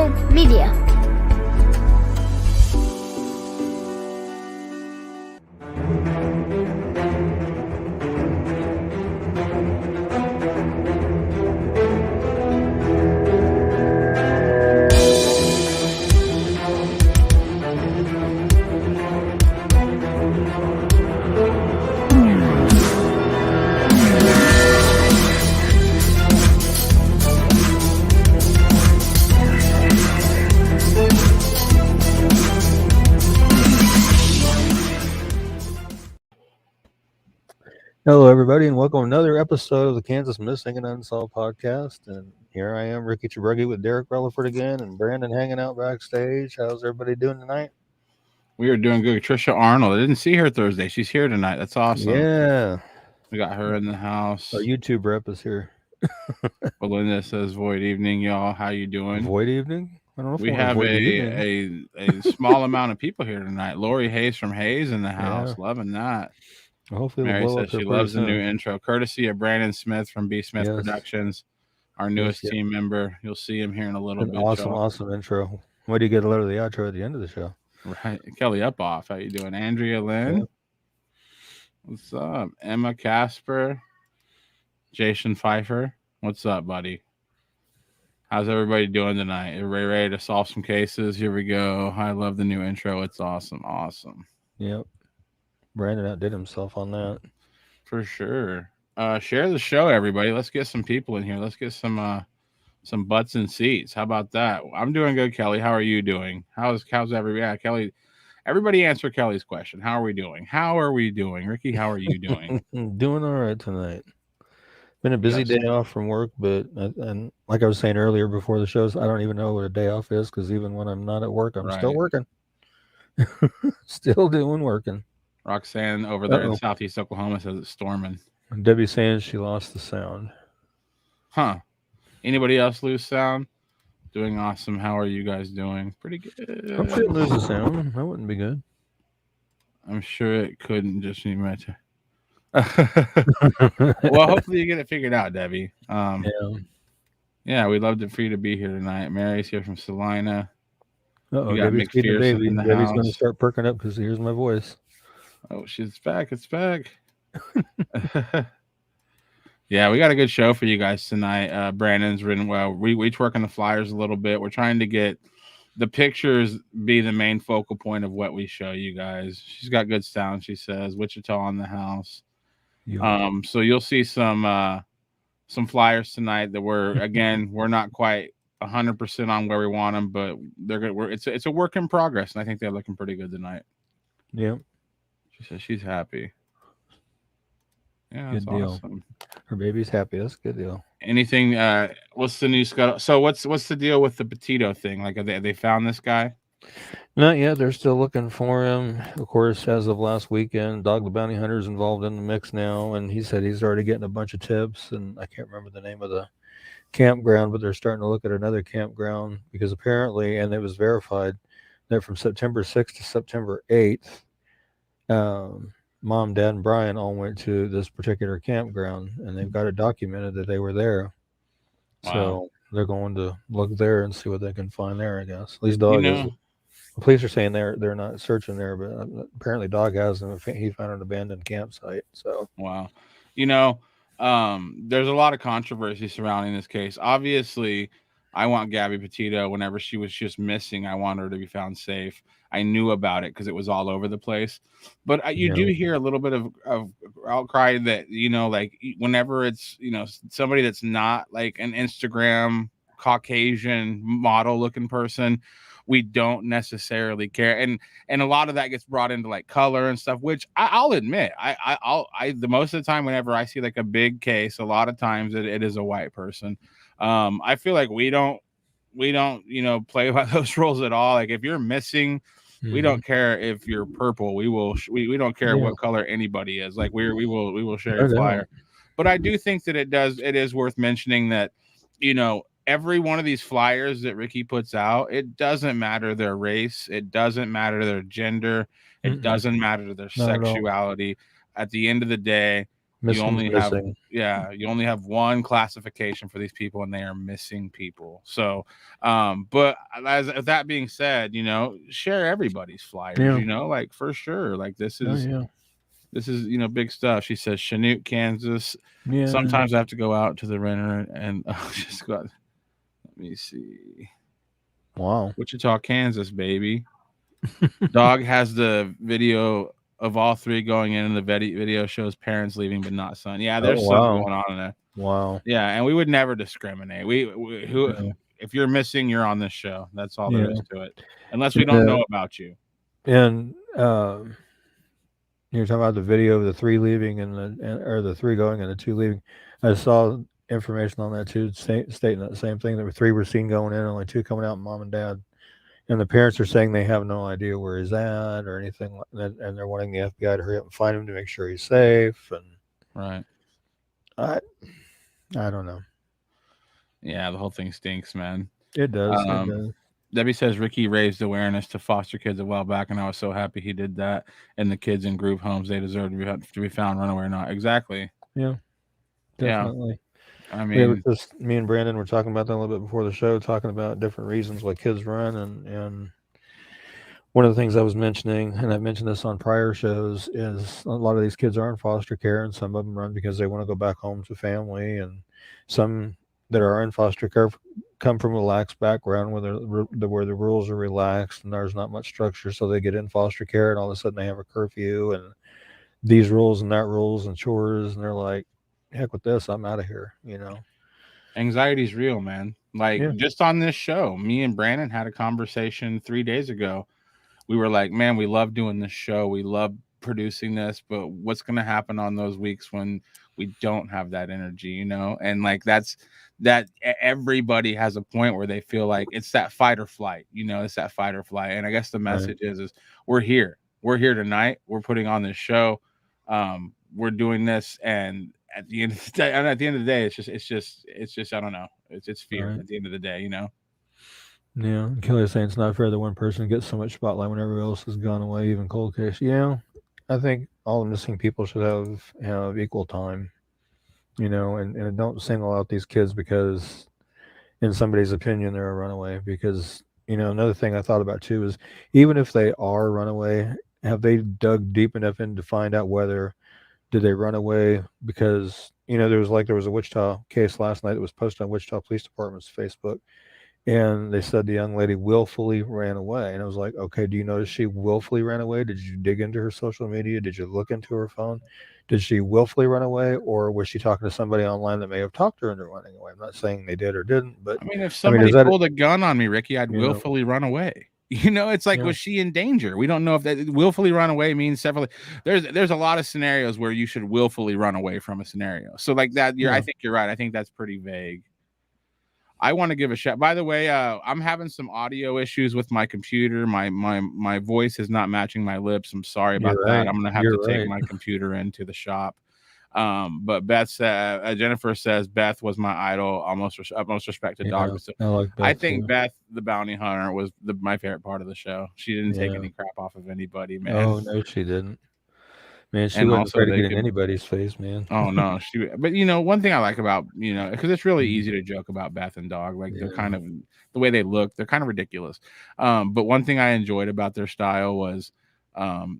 Untitled Media. Hello, everybody, and welcome to another episode of the Kansas Missing Unsolved podcast. And here I am, Ricky Chabruggy, with Derek Rutherford again, and Brandon hanging out backstage. How's everybody doing tonight? We are doing good. Trisha Arnold. I didn't see her Thursday. She's here tonight. That's awesome. Yeah. We got her in the house. Our YouTube rep is here. Belinda says, "Void evening, y'all. How you doing?" Void evening? I don't know if we have a small amount of people here tonight. Lori Hayes from Hayes in the house. Yeah. Loving that. Well, hopefully Mary says she loves the new intro. Courtesy of Brandon Smith from B. Smith Productions, our newest team member. You'll see him here in a little bit. Awesome intro. Why do you get a letter of the outro at the end of the show? Right. Kelly Upoff. How you doing? Andrea Lynn. Yeah. What's up? Emma Casper. Jason Pfeiffer. What's up, buddy? How's everybody doing tonight? Everybody ready to solve some cases? Here we go. I love the new intro. It's awesome. Yep. Brandon outdid himself on that. For sure. Share the show, everybody. Let's get some people in here. Let's get some butts and seats. How about that? I'm doing good, Kelly. How are you doing? How's everybody? Yeah, Kelly. Everybody answer Kelly's question. How are we doing? Ricky, how are you doing? Doing all right tonight. Been a busy day off from work, but and like I was saying earlier before the shows, I don't even know what a day off is, because even when I'm not at work, I'm still working. Still working. Roxanne over there in Southeast Oklahoma says it's storming. Debbie saying she lost the sound. Huh. Anybody else lose sound? Doing awesome. How are you guys doing? Pretty good. I'm sure lose the sound. That wouldn't be good. I'm sure it couldn't. Just need my well, hopefully you get it figured out, Debbie. Yeah, we'd love for you to be here tonight. Mary's here from Salina. Debbie's feeding the baby. Debbie's going to start perking up because he hears my voice. Oh, she's back. It's back. Yeah, we got a good show for you guys tonight. Brandon's written well. We each work on the flyers a little bit. We're trying to get the pictures be the main focal point of what we show you guys. She's got good sound, she says. Wichita on the house. Yeah. So you'll see some flyers tonight that we're not quite 100% on where we want them, but they're good. It's a work in progress, and I think they're looking pretty good tonight. Yeah. She says she's happy. Yeah, good deal. Awesome. Her baby's happy. That's a good deal. Anything? What's the new scuttle? So what's the deal with the Petito thing? Like, have they found this guy? Not yet. They're still looking for him. Of course, as of last weekend, Dog the Bounty Hunter is involved in the mix now, and he said he's already getting a bunch of tips. And I can't remember the name of the campground, but they're starting to look at another campground because apparently, and it was verified, that from September 6th to September 8th. Mom, Dad, and Brian all went to this particular campground, and they've got it documented that they were there. Wow. So they're going to look there and see what they can find there, I guess. At least Dog is. The police are saying they're not searching there, but apparently Dog has them. He found an abandoned campsite. So wow. There's a lot of controversy surrounding this case. Obviously, I want Gabby Petito, whenever she was just missing, I want her to be found safe. I knew about it because it was all over the place. But you do hear a little bit of outcry that, like whenever it's, somebody that's not like an Instagram Caucasian model looking person, we don't necessarily care. And a lot of that gets brought into like color and stuff, which I'll admit, the most of the time, whenever I see like a big case, a lot of times it is a white person. I feel like we don't, play by those rules at all. Like if you're missing, we don't care if you're purple. We don't care what color anybody is. Like we will share a flyer. But I do think that it is worth mentioning that, every one of these flyers that Ricky puts out, it doesn't matter their race. It doesn't matter their gender. It doesn't matter their sexuality. At the end of the day, You Missing's only have missing. you only have one classification for these people, and they are missing people. So, but as that being said, share everybody's flyers. Yeah. Like for sure, like this Oh is yeah. big stuff. She says Chanute, Kansas. Yeah. Sometimes I have to go out to the renter and just got. Let me see. Wow. Wichita, Kansas, baby. Dog has the video of all three going in, and the video shows parents leaving, but not son. Yeah, Oh there's something wow. going on in there. Wow. Yeah, and we would never discriminate. Who Yeah. if you're missing, you're on this show. That's all there Yeah. is to it. Unless we don't Yeah. know about you. And you're talking about the video of the three leaving or the three going and the two leaving. I saw information on that too, stating that same thing. There were three were seen going in, only two coming out, mom and dad. And the parents are saying they have no idea where he's at or anything like that, and they're wanting the FBI to hurry up and find him to make sure he's safe. And Right. I don't know. Yeah, the whole thing stinks, man. It does. It does. Debbie says Ricky raised awareness to foster kids a while back, and I was so happy he did that. And the kids in group homes, they deserve to be found, runaway or not. Exactly. Yeah, definitely. Yeah. I It was mean, just me and Brandon were talking about that a little bit before the show, talking about different reasons why kids run, and one of the things I was mentioning, and I've mentioned this on prior shows, is a lot of these kids are in foster care, and some of them run because they want to go back home to family, and some that are in foster care come from a relaxed background where the rules are relaxed and there's not much structure, so they get in foster care, and all of a sudden they have a curfew and these rules and that rules and chores, and they're like, heck with this, I'm out of here. anxiety's real, man. Like Yeah. just on this show, me and Brandon had a conversation 3 days ago. We were like, man, we love doing this show. We love producing this, but what's going to happen on those weeks when we don't have that energy, And like that everybody has a point where they feel like it's that fight or flight, it's that fight or flight. And I guess the message is we're here. We're here tonight. We're putting on this show. We're doing this, and at the end of the day, it's just I don't know. It's fear at the end of the day, Yeah, Kelly's saying it's not fair that one person gets so much spotlight when everybody else has gone away, even cold case. Yeah, I think all the missing people should have equal time, and don't single out these kids because, in somebody's opinion, they're a runaway. Because another thing I thought about too is even if they are a runaway, have they dug deep enough in to find out whether did they run away because there was a Wichita case last night that was posted on Wichita Police Department's Facebook. And they said the young lady willfully ran away. And I was like, okay, do you notice she willfully ran away? Did you dig into her social media? Did you look into her phone? Did she willfully run away? Or was she talking to somebody online that may have talked her into running away? I'm not saying they did or didn't, but I mean, if somebody pulled a gun on me, Ricky, I'd willfully run away. It's like, was she in danger? We don't know if that willfully run away means separately. There's a lot of scenarios where you should willfully run away from a scenario. So like that, I think you're right. I think that's pretty vague. I want to give a shout. By the way, I'm having some audio issues with my computer. My voice is not matching my lips. I'm sorry about that. I'm gonna have to take my computer into the shop. But Jennifer says Beth was my idol, most respected dog. So I think too. Beth, the bounty hunter, was my favorite part of the show. She didn't take any crap off of anybody, man. Oh no, she didn't. Man, she wasn't afraid to get in anybody's face, man. Oh no, but one thing I like about because it's really easy to joke about Beth and Dog, like they're kind of the way they look, they're kind of ridiculous. But one thing I enjoyed about their style was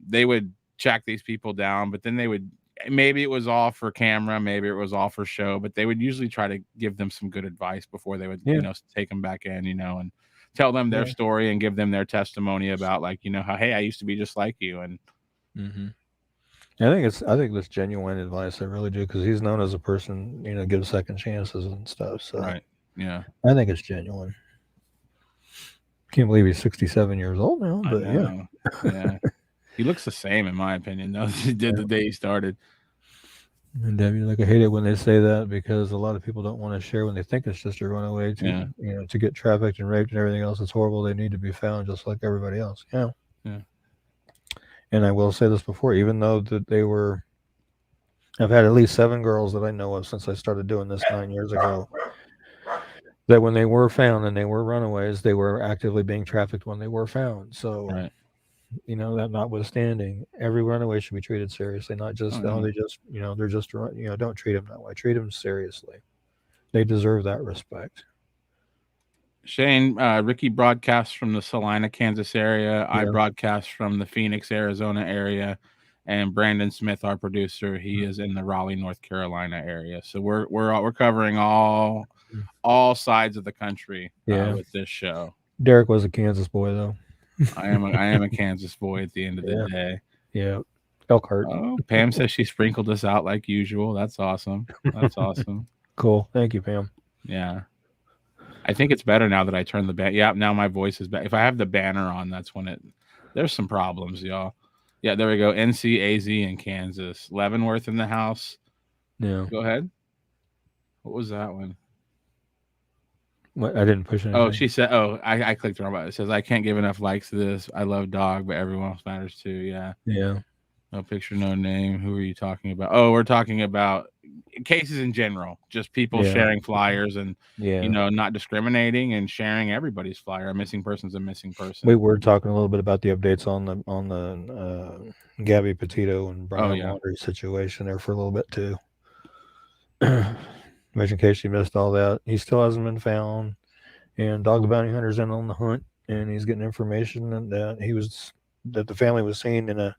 they would track these people down, but then they would maybe it was all for camera, maybe it was all for show, but they would usually try to give them some good advice before they would take them back in, and tell them their story and give them their testimony about like how hey, I used to be just like you. And I think that's genuine advice. I really do, because he's known as a person, gives second chances and stuff. So right, yeah, I think it's genuine. Can't believe he's 67 years old now, but yeah, he looks the same in my opinion. Though he did the day he started. And Debbie, like, I hate it when they say that, because a lot of people don't want to share when they think it's just a runaway to to get trafficked and raped and everything else. It's horrible. They need to be found just like everybody else. Yeah. And I will say this before, even though that I've had at least 7 girls that I know of since I started doing this 9 years ago, that when they were found and they were runaways, they were actively being trafficked when they were found. So, that notwithstanding, every runaway should be treated seriously, not just they just they're just don't treat them that way. Treat them seriously. They deserve that respect. Shane, Ricky broadcasts from the Salina, Kansas area. I Yeah. broadcast from the Phoenix, Arizona area, and Brandon Smith, our producer, he is in the Raleigh, North Carolina area. So we're covering all sides of the country with this show. Derek was a Kansas boy, though. I am a Kansas boy at the end of the day. Yeah. Elkhart. Oh, Pam says she sprinkled us out like usual. That's awesome. That's awesome. Cool. Thank you, Pam. Yeah. I think it's better now that I turn the banner. Yeah, now my voice is back. If I have the banner on, that's when there's some problems, y'all. Yeah, there we go. NCAZ in Kansas. Leavenworth in the house. Yeah. Go ahead. What was that one? What? I didn't push anything. Oh, she said, I clicked wrong button. It says, I can't give enough likes to this. I love dog, but everyone else matters too. Yeah. Yeah. No picture, no name. Who are you talking about? Oh, we're talking about cases in general, just people sharing flyers and not discriminating and sharing everybody's flyer. A missing person's a missing person. We were talking a little bit about the updates on the Gabby Petito and Brian Laundrie situation there for a little bit too. In case you missed all that, he still hasn't been found, and Dog the Bounty Hunter's in on the hunt, and he's getting information that the family was seen in a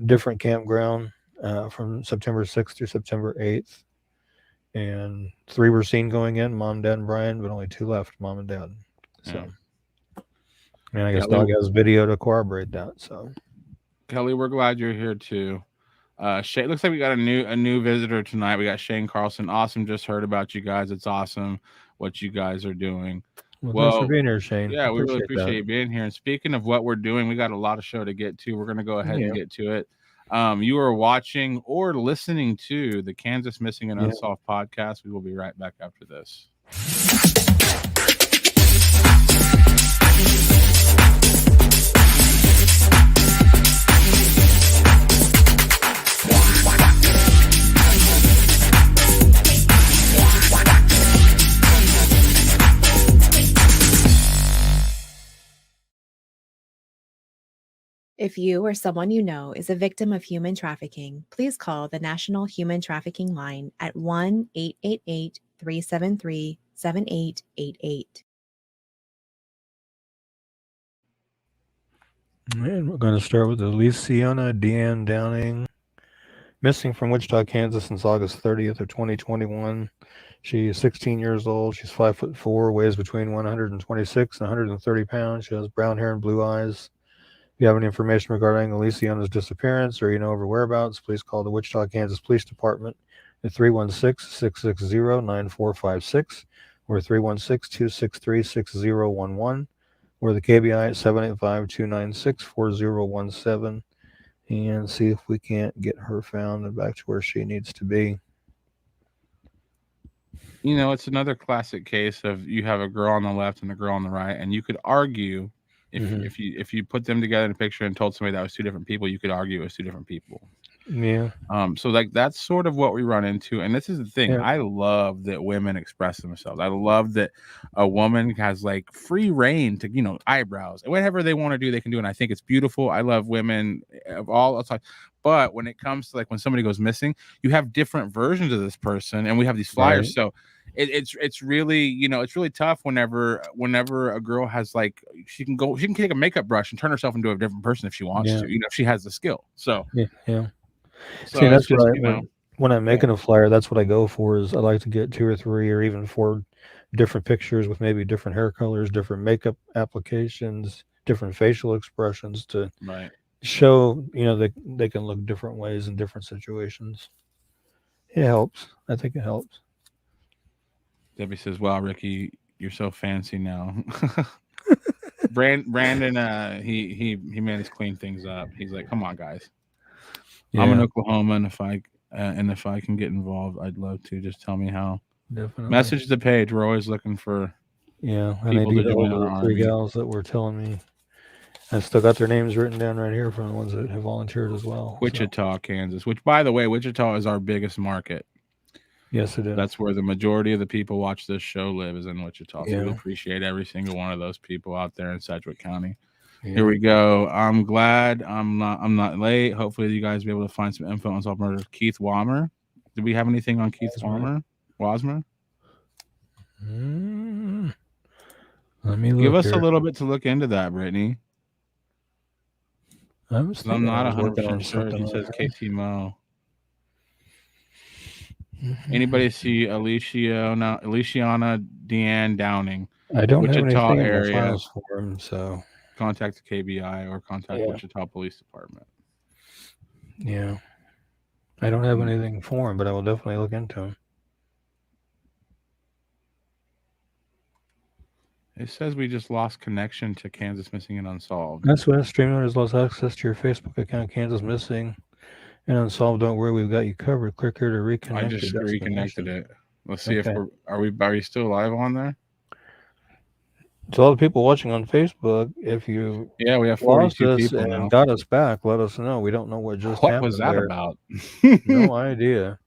different campground from September 6th through September 8th. And 3 were seen going in, Mom, Dad, and Brian, but only 2 left, Mom and Dad. So, and I guess Dog has video to corroborate that. So, Kelly, we're glad you're here too. Shane, looks like we got a new visitor tonight. We got Shane Carlson. Awesome. Just heard about you guys. It's awesome what you guys are doing. Well, thanks for being here, Shane. Yeah, we really appreciate you being here. And speaking of what we're doing, we got a lot of show to get to. We're going to go ahead and get to it. You are watching or listening to the Kansas Missing and Unsolved podcast. We will be right back after this. If you or someone you know is a victim of human trafficking, please call the National Human Trafficking Line at 1-888-373-7888. And we're going to start with Aliciana Deanne Downing, missing from Wichita, Kansas since August 30th of 2021. She is 16 years old. She's 5'4", weighs between 126 and 130 pounds. She has brown hair and blue eyes. If you have any information regarding Aliciana's disappearance or you know of her whereabouts, please call the Wichita, Kansas Police Department at 316-660-9456 or 316-263-6011 or the KBI at 785-296-4017 and see if we can't get her found and back to where she needs to be. It's another classic case of you have a girl on the left and a girl on the right, and you could argue if you put them together in a picture and told somebody that was 2 different people, you could argue it was 2 different people. Yeah. So like that's sort of what we run into, and this is the thing. I love that women express themselves. I love that a woman has like free reign to eyebrows, whatever they want to do, they can do, and I think it's beautiful. I love women of all types. But when it comes to like when somebody goes missing, you have different versions of this person, and we have these flyers. Right. So it's really it's really tough whenever a girl has like she can take a makeup brush and turn herself into a different person if she wants to. If she has the skill. So yeah. So see, that's just, right. When I'm making a flyer, that's what I go for. Is I like to get 2 or 3 or even 4 different pictures with maybe different hair colors, different makeup applications, different facial expressions to show that they can look different ways in different situations. It helps. I think it helps. Debbie says, "Wow, Ricky, you're so fancy now." Brandon, he managed to clean things up. He's like, "Come on, guys." Yeah. I'm in Oklahoma, and if I can get involved, I'd love to. Just tell me how. Definitely. Message the page. We're always looking for people to join our 3 gals that were telling me. I still got their names written down right here from the ones that have volunteered as well. Wichita, Kansas, which, by the way, Wichita is our biggest market. Yes, it is. That's where the majority of the people watch this show live, is in Wichita. So we appreciate every single one of those people out there in Sedgwick County. Here we go. I'm glad I'm not late. Hopefully you guys will be able to find some info on Unsolved Murders. Keith Wammer. Did we have anything on Keith Wasmer? Let me look. Give us here. a little bit to look into that, Brittany. I'm not 100% sure. He says KT Mo. Anybody see Aliciana Deanne Downing? I don't Wichita have anything area. in the files for him, so contact the KBI or contact Wichita Police Department. Yeah. I don't have anything for him, but I will definitely look into him. It says we just lost connection to Kansas Missing and Unsolved. That's what streamer has lost access to your Facebook account, Kansas Missing and Unsolved. Don't worry, we've got you covered. Click here to reconnect. I just reconnected it. Let's see if are we still live on there? To all the people watching on Facebook, if you we have 42 people and now. got us back, let us know. We don't know what just happened. What was that about? No idea.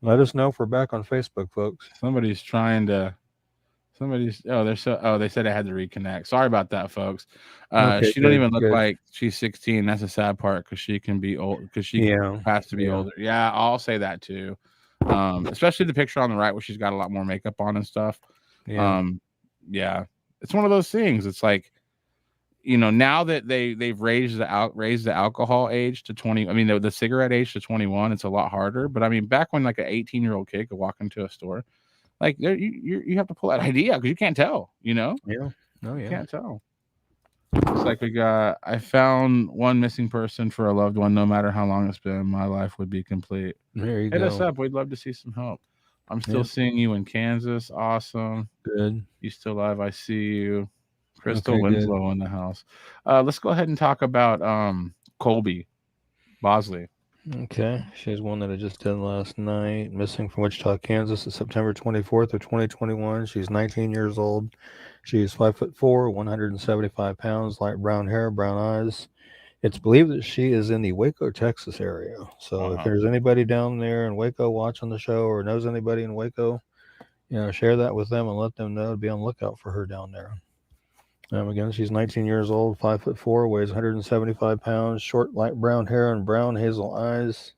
Let us know if we're back on Facebook, folks. Somebody's trying to. They said I had to reconnect. Sorry about that, folks. She don't even look like she's 16. That's a sad part because she can be old. Because she has to be older. Yeah, I'll say that too. Especially the picture on the right where she's got a lot more makeup on and stuff. Yeah, it's one of those things. It's like, now that they've raised the alcohol age to 20. I mean, the cigarette age to 21. It's a lot harder. But I mean, back when like an 18-year-old kid could walk into a store. Like you have to pull that ID out because you can't tell, Yeah. You can't tell. It's like I found one missing person for a loved one. No matter how long it's been, my life would be complete. There you go. Hit us up. We'd love to see some help. I'm still seeing you in Kansas. Awesome. Good. You still live? I see you. Crystal Winslow in the house. Let's go ahead and talk about Colby Bosley. Okay, she's one that I just did last night. Missing from Wichita, Kansas, September 24th of 2021. She's 19 years old. She's 5'4", 175 pounds, light brown hair, brown eyes. It's believed that she is in the Waco, Texas area. So if there's anybody down there in Waco watching the show or knows anybody in Waco, share that with them and let them know to be on the lookout for her down there. Again, she's 19 years old, 5'4", weighs 175 pounds, short light brown hair and brown hazel eyes.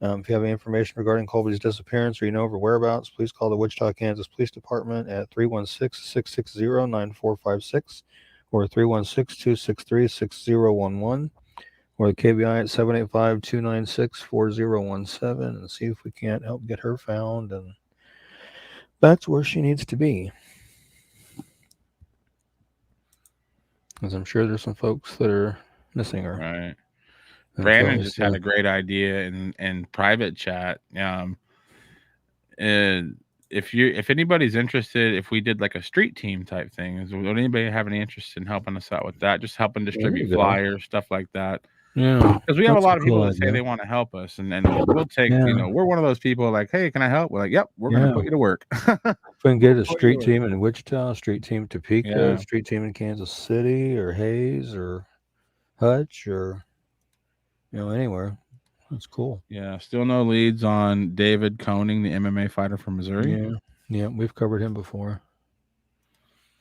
If you have any information regarding Colby's disappearance or you know of her whereabouts, please call the Wichita, Kansas Police Department at 316-660-9456 or 316-263-6011 or the KBI at 785-296-4017 and see if we can't help get her found and back to where she needs to be. Because I'm sure there's some folks that are missing her. Right. Brandon just had a great idea in private chat. And if anybody's interested, if we did like a street team type thing, would anybody have any interest in helping us out with that? Just helping distribute flyers, stuff like that. Yeah. Because we have a lot of people that say they want to help us, and we'll take, we're one of those people like, hey, can I help? We're like, yep, we're going to put you to work. If we can get a street team in Wichita, street team Topeka, street team in Kansas City or Hayes or Hutch or, anywhere. That's cool. Yeah. Still no leads on David Koning, the MMA fighter from Missouri. Yeah. We've covered him before.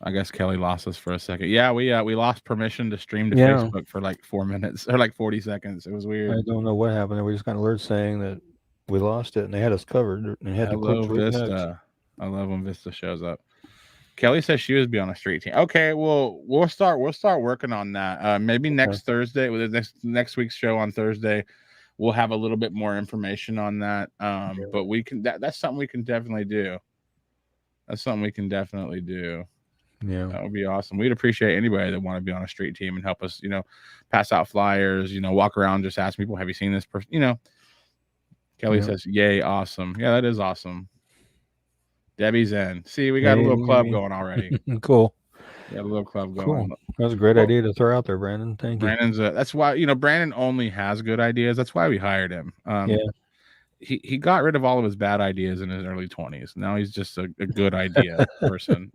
I guess Kelly lost us for a second. Yeah, we lost permission to stream to Facebook for like 4 minutes or like 40 seconds. It was weird. I don't know what happened. We just got an alert saying that we lost it and they had us covered and had to click Vista. I love when Vista shows up. Kelly says she would be on a street team. Okay, well, we'll start working on that. Maybe next Thursday, with next week's show on Thursday, we'll have a little bit more information on that. But we can that's something we can definitely do. Yeah, that would be awesome. We'd appreciate anybody that want to be on a street team and help us, pass out flyers, walk around, just ask people, have you seen this person? Kelly says, yay, awesome. Yeah, that is awesome. Debbie's in. See, we got a little club going already. Cool. Yeah, a little club going. Cool. That was a great idea to throw out there, Brandon. Thank you. Brandon's that's why, Brandon only has good ideas. That's why we hired him. He got rid of all of his bad ideas in his early 20s. Now he's just a good idea person.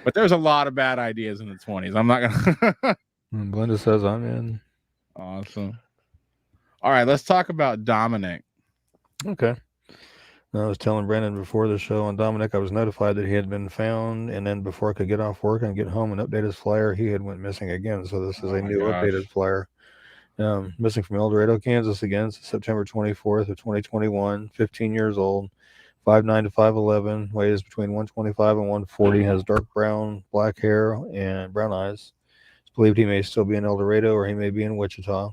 But there's a lot of bad ideas in the 20s. I'm not gonna. Glenda says I'm in. Awesome. All right, let's talk about Dominic. Okay. I was telling Brandon before the show on Dominic, I was notified that he had been found, and then before I could get off work and get home and update his flyer, he had went missing again. So this is Oh a my new gosh. updated flyer. Missing from El Dorado, Kansas again, September 24th of 2021, 15 years old, 5'9" to 5'11", weighs between 125 and 140, has dark brown, black hair, and brown eyes. It's believed he may still be in El Dorado or he may be in Wichita.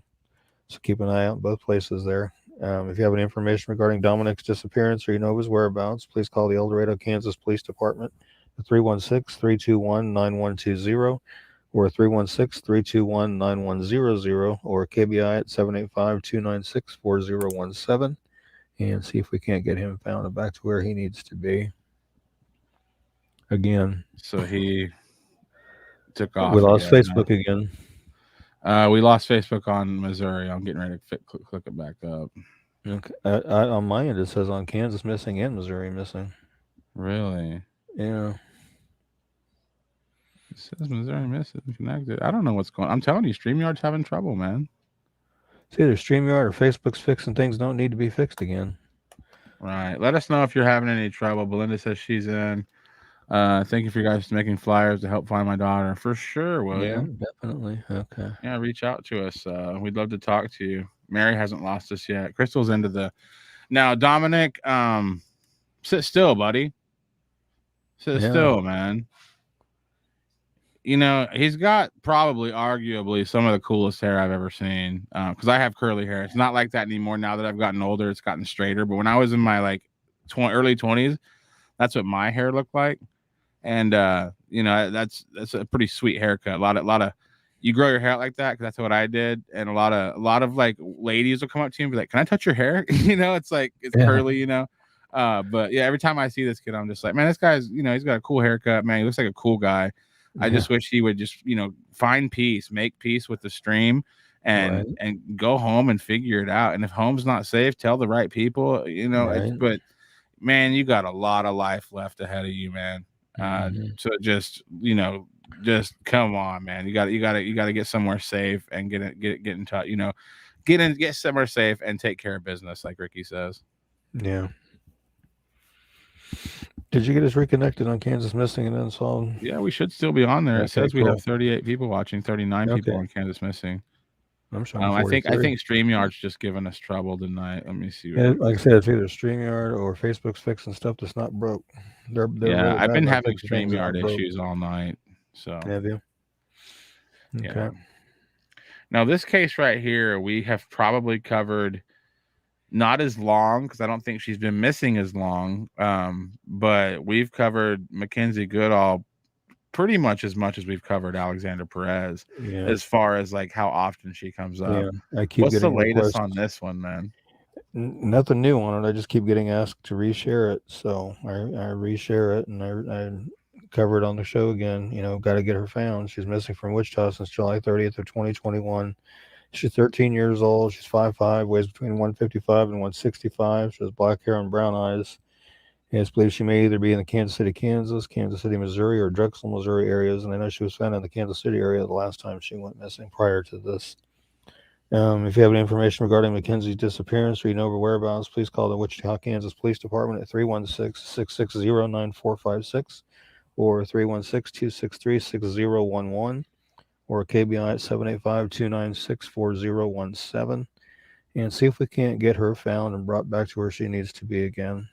So keep an eye out in both places there. If you have any information regarding Dominic's disappearance or you know of his whereabouts, please call the El Dorado, Kansas Police Department at 316-321-9120 or 316-321-9100 or KBI at 785-296-4017 and see if we can't get him found and back to where he needs to be. Again. So he took off. We lost Facebook again. We lost Facebook on Missouri. I'm getting ready to click it back up. Okay. On my end, it says on Kansas missing and Missouri missing. Really? Yeah. It says Missouri missing connected. I don't know what's going on. I'm telling you, StreamYard's having trouble, man. It's either StreamYard or Facebook's fixing things don't need to be fixed again. Right. Let us know if you're having any trouble. Belinda says she's in. Thank you for you guys making flyers to help find my daughter. For sure, William. Yeah, definitely. Okay. Yeah, reach out to us. We'd love to talk to you. Mary hasn't lost us yet. Crystal's into the... Now, Dominic, sit still, buddy. Sit still, man. You know, he's got probably, arguably, some of the coolest hair I've ever seen. Because I have curly hair. It's not like that anymore. Now that I've gotten older, it's gotten straighter. But when I was in my early 20s, that's what my hair looked like. And you know, that's a pretty sweet haircut. A lot of you grow your hair out like that, because that's what I did. And a lot of like ladies will come up to you and be like, "Can I touch your hair?" You know, it's like it's curly, you know. But yeah, every time I see this kid, I'm just like, man, this guy's, you know, he's got a cool haircut, man. He looks like a cool guy. I just wish he would just, you know, find peace, make peace with the stream, and go home and figure it out. And if home's not safe, tell the right people, you know. But man, you got a lot of life left ahead of you, man. So just, you know, just come on, man. You got to get somewhere safe and get in touch, you know, get somewhere safe and take care of business, like Ricky says. Yeah. Did you get us reconnected on Kansas Missing and Unsolved? Yeah, we should still be on there. It says we have 38 people watching, 39 people on Kansas Missing. I'm showing I think StreamYard's just giving us trouble tonight. Let me see. Yeah, like I said, it's either StreamYard or Facebook's fixing stuff that's not broke. They're yeah, I've been having StreamYard issues all night. So have you? Okay. Yeah. Now this case right here, we have probably covered not as long, because I don't think she's been missing as long. But we've covered Mackenzie Goodall pretty much as we've covered Alexander Perez, as far as like how often she comes up. Yeah, I keep What's getting the latest requests on this one, man? Nothing new on it. I just keep getting asked to reshare it, so I reshare it, and I cover it on the show again. You know, got to get her found. She's missing from Wichita since July 30th of 2021. She's 13 years old. She's 5'5", weighs between 155 and 165. She has black hair and brown eyes. And it's believed she may either be in the Kansas City, Kansas, Kansas City, Missouri, or Drexel, Missouri areas. And I know she was found in the Kansas City area the last time she went missing prior to this. If you have any information regarding Mackenzie's disappearance or you know her whereabouts, please call the Wichita, Kansas Police Department at 316-660-9456 or 316-263-6011 or KBI at 785-296-4017 and see if we can't get her found and brought back to where she needs to be again.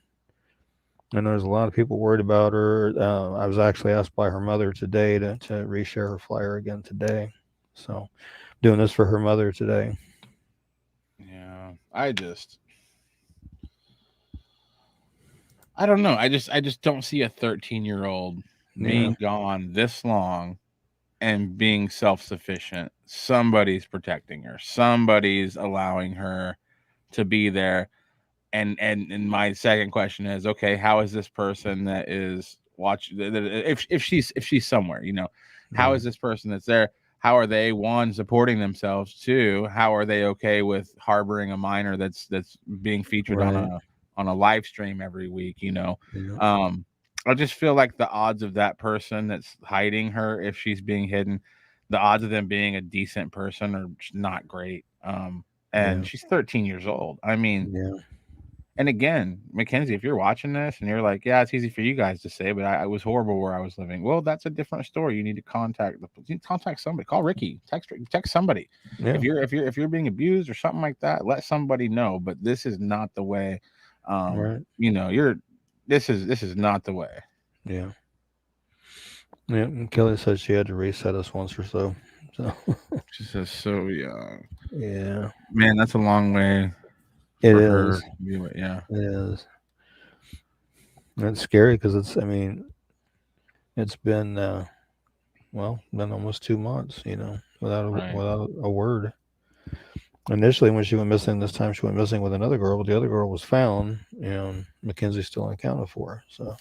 I know there's a lot of people worried about her. I was actually asked by her mother today to reshare her flyer again today. So doing this for her mother today. Yeah, I don't know. I just don't see a 13-year-old being gone this long and being self-sufficient. Somebody's protecting her. Somebody's allowing her to be there. And my second question is, okay, how is this person that is watching, if she's somewhere, you know, how is this person that's there? How are they, one, supporting themselves? Two, how are they okay with harboring a minor that's being featured on a live stream every week? You know, I just feel like the odds of that person that's hiding her, if she's being hidden, the odds of them being a decent person are not great. And she's 13 years old. I mean, And again, Mackenzie, if you're watching this and you're like, yeah, it's easy for you guys to say, but I was horrible where I was living. Well, that's a different story. You need to contact somebody. Call Ricky. Text somebody. Yeah. If you're being abused or something like that, let somebody know. But this is not the way. Right. This is not the way. Yeah. Yeah. And Kelly said she had to reset us once or so. She says so young. Yeah. Man, that's a long way. It for is. her to do it. Yeah. It is. It's scary because it's been been almost 2 months, without a word. Initially, when she went missing, this time she went missing with another girl, but the other girl was found, and Mackenzie's still unaccounted for. So,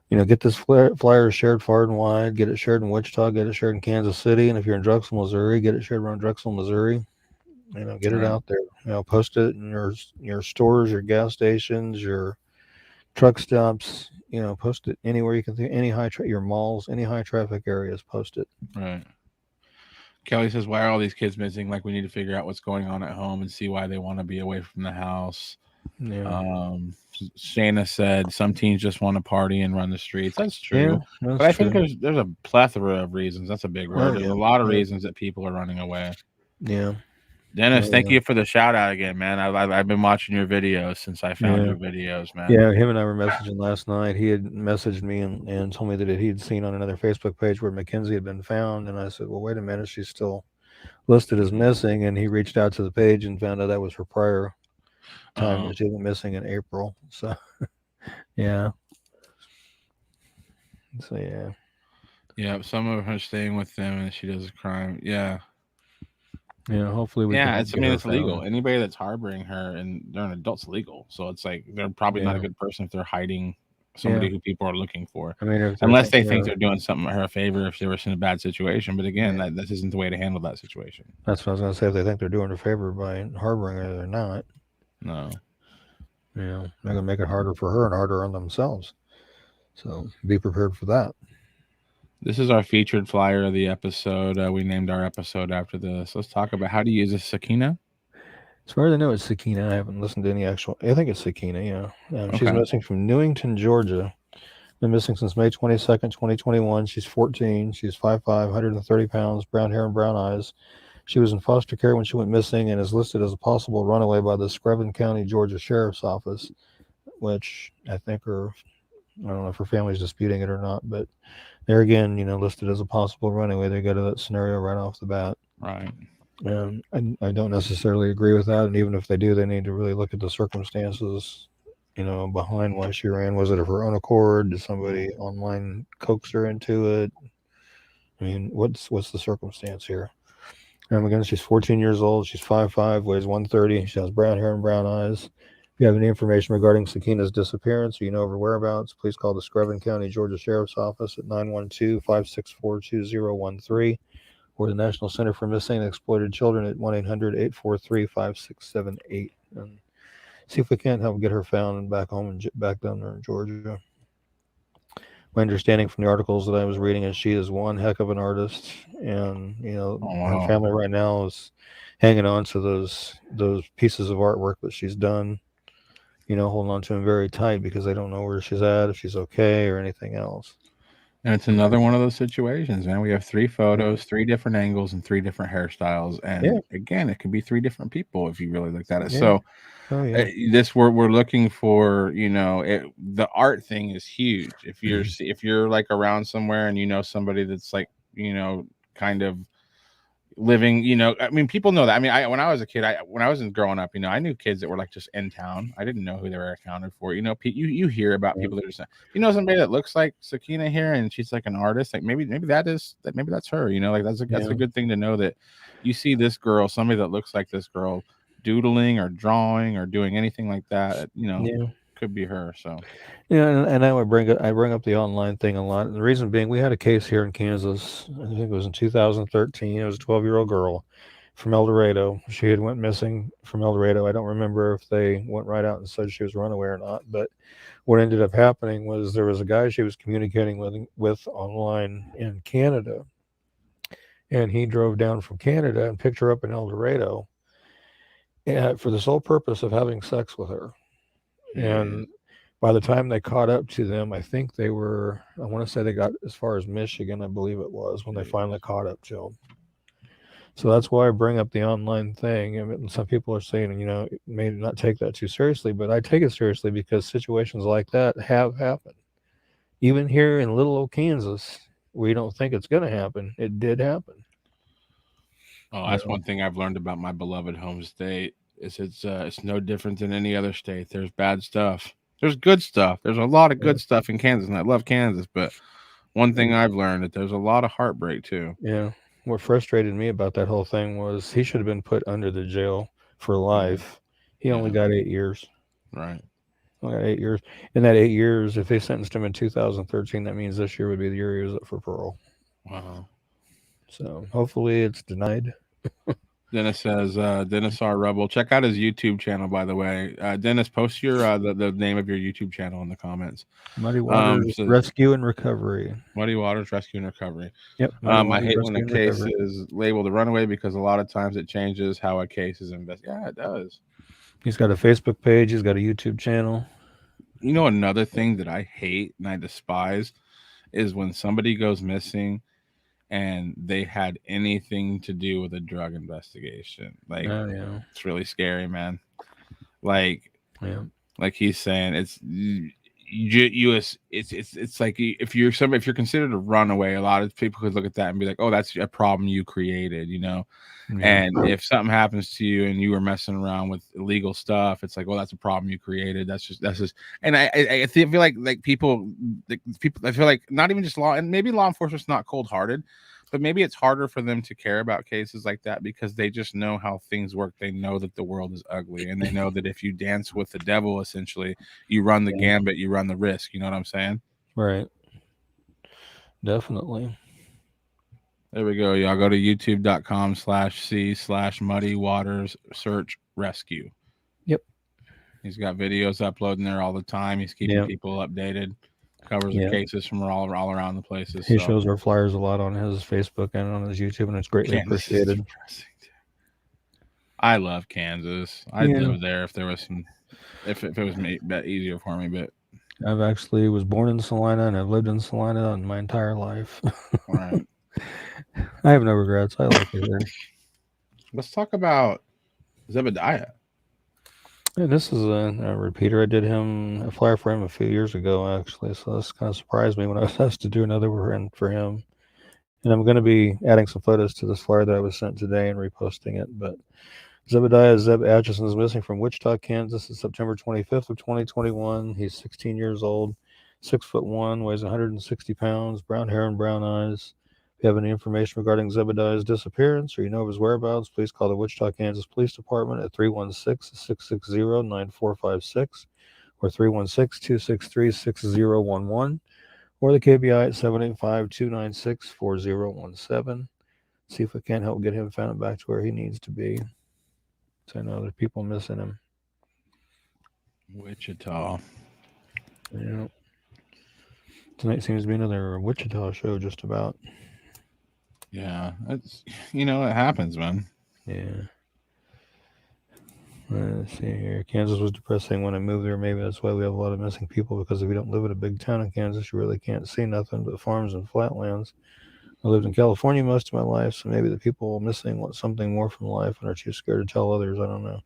get this flyer shared far and wide. Get it shared in Wichita. Get it shared in Kansas City. And if you're in Drexel, Missouri, get it shared around Drexel, Missouri. Get it out there. Post it in your stores, your gas stations, your truck stops. Post it anywhere you can think. Your malls, any high traffic areas. Post it. Right. Kelly says, why are all these kids missing? Like, we need to figure out what's going on at home and see why they want to be away from the house. Yeah. Shayna said, some teens just want to party and run the streets. That's true. Yeah, but I think there's a plethora of reasons. That's a big word. There's a lot of reasons that people are running away. Yeah. Dennis, thank you for the shout out again, man. I've been watching your videos since I found your videos, man. Yeah, him and I were messaging last night. He had messaged me and told me that he'd seen on another Facebook page where Mackenzie had been found. And I said, well, wait a minute, she's still listed as missing. And he reached out to the page and found out that was her prior time that she went missing in April. So, yeah. So, yeah. Yeah, some of her staying with them and she does a crime. Yeah. Yeah, hopefully we can. It's illegal. Anybody that's harboring her and they're an adult's legal. So it's like they're probably not a good person if they're hiding somebody who people are looking for. I mean, unless they think they're doing something her a favor if they were in a bad situation. But again, this isn't the way to handle that situation. That's what I was going to say. If they think they're doing her a favor by harboring her, they're not. No. They're going to make it harder for her and harder on themselves. So be prepared for that. This is our featured flyer of the episode. We named our episode after this. Let's talk about how to use a Sakina. As far as I know, it's Sakina. I haven't listened to any actual. I think it's Sakina, yeah. She's missing from Newington, Georgia. Been missing since May 22nd, 2021. She's 14. She's 5'5", 130 pounds, brown hair and brown eyes. She was in foster care when she went missing and is listed as a possible runaway by the Screven County, Georgia Sheriff's Office, which I think I don't know if her family's disputing it or not, but they're again, listed as a possible runaway. They go to that scenario right off the bat. Right. And I don't necessarily agree with that. And even if they do, they need to really look at the circumstances, behind why she ran. Was it of her own accord? Did somebody online coax her into it? I mean, what's the circumstance here? And again, she's 14 years old. She's 5'5", weighs 130. She has brown hair and brown eyes. If you have any information regarding Sakina's disappearance or you know her whereabouts, please call the Screven County, Georgia Sheriff's Office at 912-564-2013 or the National Center for Missing and Exploited Children at 1-800-843-5678. And see if we can't help get her found and back home and back down there in Georgia. My understanding from the articles that I was reading is she is one heck of an artist, and her family right now is hanging on to those pieces of artwork that she's done, holding on to them very tight because they don't know where she's at, if she's okay or anything else. And it's another one of those situations, man. We have 3 photos, 3 different angles, and 3 different hairstyles. And again, it could be 3 different people if you really looked at it. So we're looking for, the art thing is huge. If you're like around somewhere and somebody that's like, kind of living, I mean, people know that. I mean, when I was a kid, when I was growing up, I knew kids that were like just in town. I didn't know who they were accounted for. You hear about people that are saying, somebody that looks like Sakina here and she's like an artist. Like maybe that's her. Like that's a good thing to know, that you see this girl, somebody that looks like this girl, doodling or drawing or doing anything like that. Could be her. So and I bring up the online thing a lot. And the reason being, we had a case here in Kansas. I think it was in 2013. It was a 12-year-old girl from El Dorado. She had went missing from El Dorado. I don't remember if they went right out and said she was a runaway or not. But what ended up happening was there was a guy she was communicating with online in Canada, and he drove down from Canada and picked her up in El Dorado for the sole purpose of having sex with her. And by the time they caught up to them, I think I want to say they got as far as Michigan, I believe it was, when they finally caught up to them. So that's why I bring up the online thing. I mean, some people are saying, it may not take that too seriously, but I take it seriously because situations like that have happened. Even here in little old Kansas, we don't think it's going to happen. It did happen. Oh, that's one thing I've learned about my beloved home state is it's no different than any other state. There's bad stuff. There's good stuff. There's a lot of good stuff in Kansas, and I love Kansas. But one thing I've learned that there's a lot of heartbreak too. Yeah. What frustrated me about that whole thing was he should have been put under the jail for life. He only got 8 years. Right. Only got 8 years. In that 8 years, if they sentenced him in 2013, that means this year would be the year he was up for parole. Wow. So hopefully it's denied. Dennis says, Dennis R. Rebel. Check out his YouTube channel, by the way. Dennis, post your the name of your YouTube channel in the comments. Muddy Waters Rescue and Recovery. Muddy Waters Rescue and Recovery. Yep. I hate when a case is labeled a runaway because a lot of times it changes how a case is investigated. Yeah, it does. He's got a Facebook page. He's got a YouTube channel. You know, another thing that I hate and I despise is when somebody goes missing and they had anything to do with a drug investigation. Like, It's really scary, man. Like, like he's saying, it's like if you're considered a runaway, a lot of people could look at that and be like, oh, that's a problem you created, And if something happens to you and you were messing around with illegal stuff, it's like, well, that's a problem you created. That's just, and I feel like people, I feel like not even just law, and maybe law enforcement's not cold hearted, but maybe it's harder for them to care about cases like that because they just know how things work. They know that the world is ugly, and they know that if you dance with the devil, essentially, you run the gambit, you run the risk. You know what I'm saying? Right. Definitely. There we go, y'all. Go to youtube.com/c/muddy waters search rescue. Yep. He's got videos uploading there all the time. He's keeping people updated. Covers the cases from all around the places. He shows our flyers a lot on his Facebook and on his YouTube, and it's greatly appreciated. I love Kansas. I'd live there if there was if it was easier for me. But I've actually was born in Salina and I've lived in Salina my entire life. All right. I have no regrets. I like it there. Let's talk about Zebediah. And this is a repeater. I did a flyer for him a few years ago, actually. So this kind of surprised me when I was asked to do another one for him. And I'm going to be adding some photos to this flyer that I was sent today and reposting it. But Zebediah Zeb Atchison is missing from Wichita, Kansas. It's September 25th of 2021. He's 16 years old, 6'1", weighs 160 pounds, brown hair and brown eyes. If you have any information regarding Zebediah's disappearance or you know of his whereabouts, please call the Wichita, Kansas Police Department at 316-660-9456 or 316-263-6011 or the KBI at 785-296-4017. See if we can't help get him found back to where he needs to be. So I know there's people missing him. Wichita. Yeah. Tonight seems to be another Wichita show just about. Yeah, it's it happens, man. Yeah. Let's see here. Kansas was depressing when I moved there. Maybe that's why we have a lot of missing people, because if you don't live in a big town in Kansas, you really can't see nothing but farms and flatlands. I lived in California most of my life, so maybe the people missing want something more from life and are too scared to tell others. I don't know.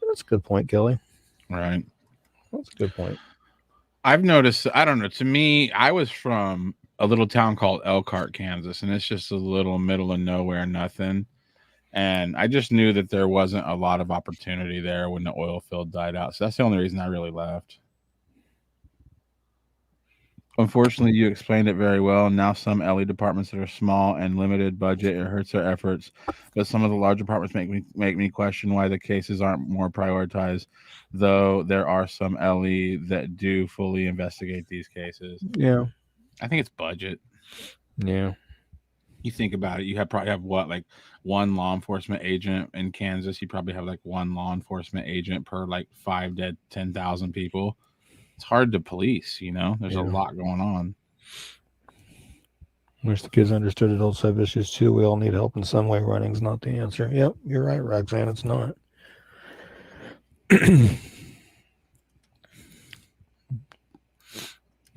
But that's a good point, Kelly. Right. That's a good point. I've noticed, I don't know, to me, I was from a little town called Elkhart, Kansas, and it's just a little middle of nowhere, nothing. And I just knew that there wasn't a lot of opportunity there when the oil field died out. So that's the only reason I really left. Unfortunately, you explained it very well. Now some LE departments that are small and limited budget, it hurts their efforts. But some of the large departments make me question why the cases aren't more prioritized, though there are some LE that do fully investigate these cases. Yeah. I think it's budget. Yeah. You think about it, you probably have what, like one law enforcement agent in Kansas. You probably have like one law enforcement agent per like 5 to 10,000 people. It's hard to police, There's a lot going on. Wish the kids understood adults have issues too. We all need help in some way. Running's not the answer. Yep, you're right, Roxanne. It's not.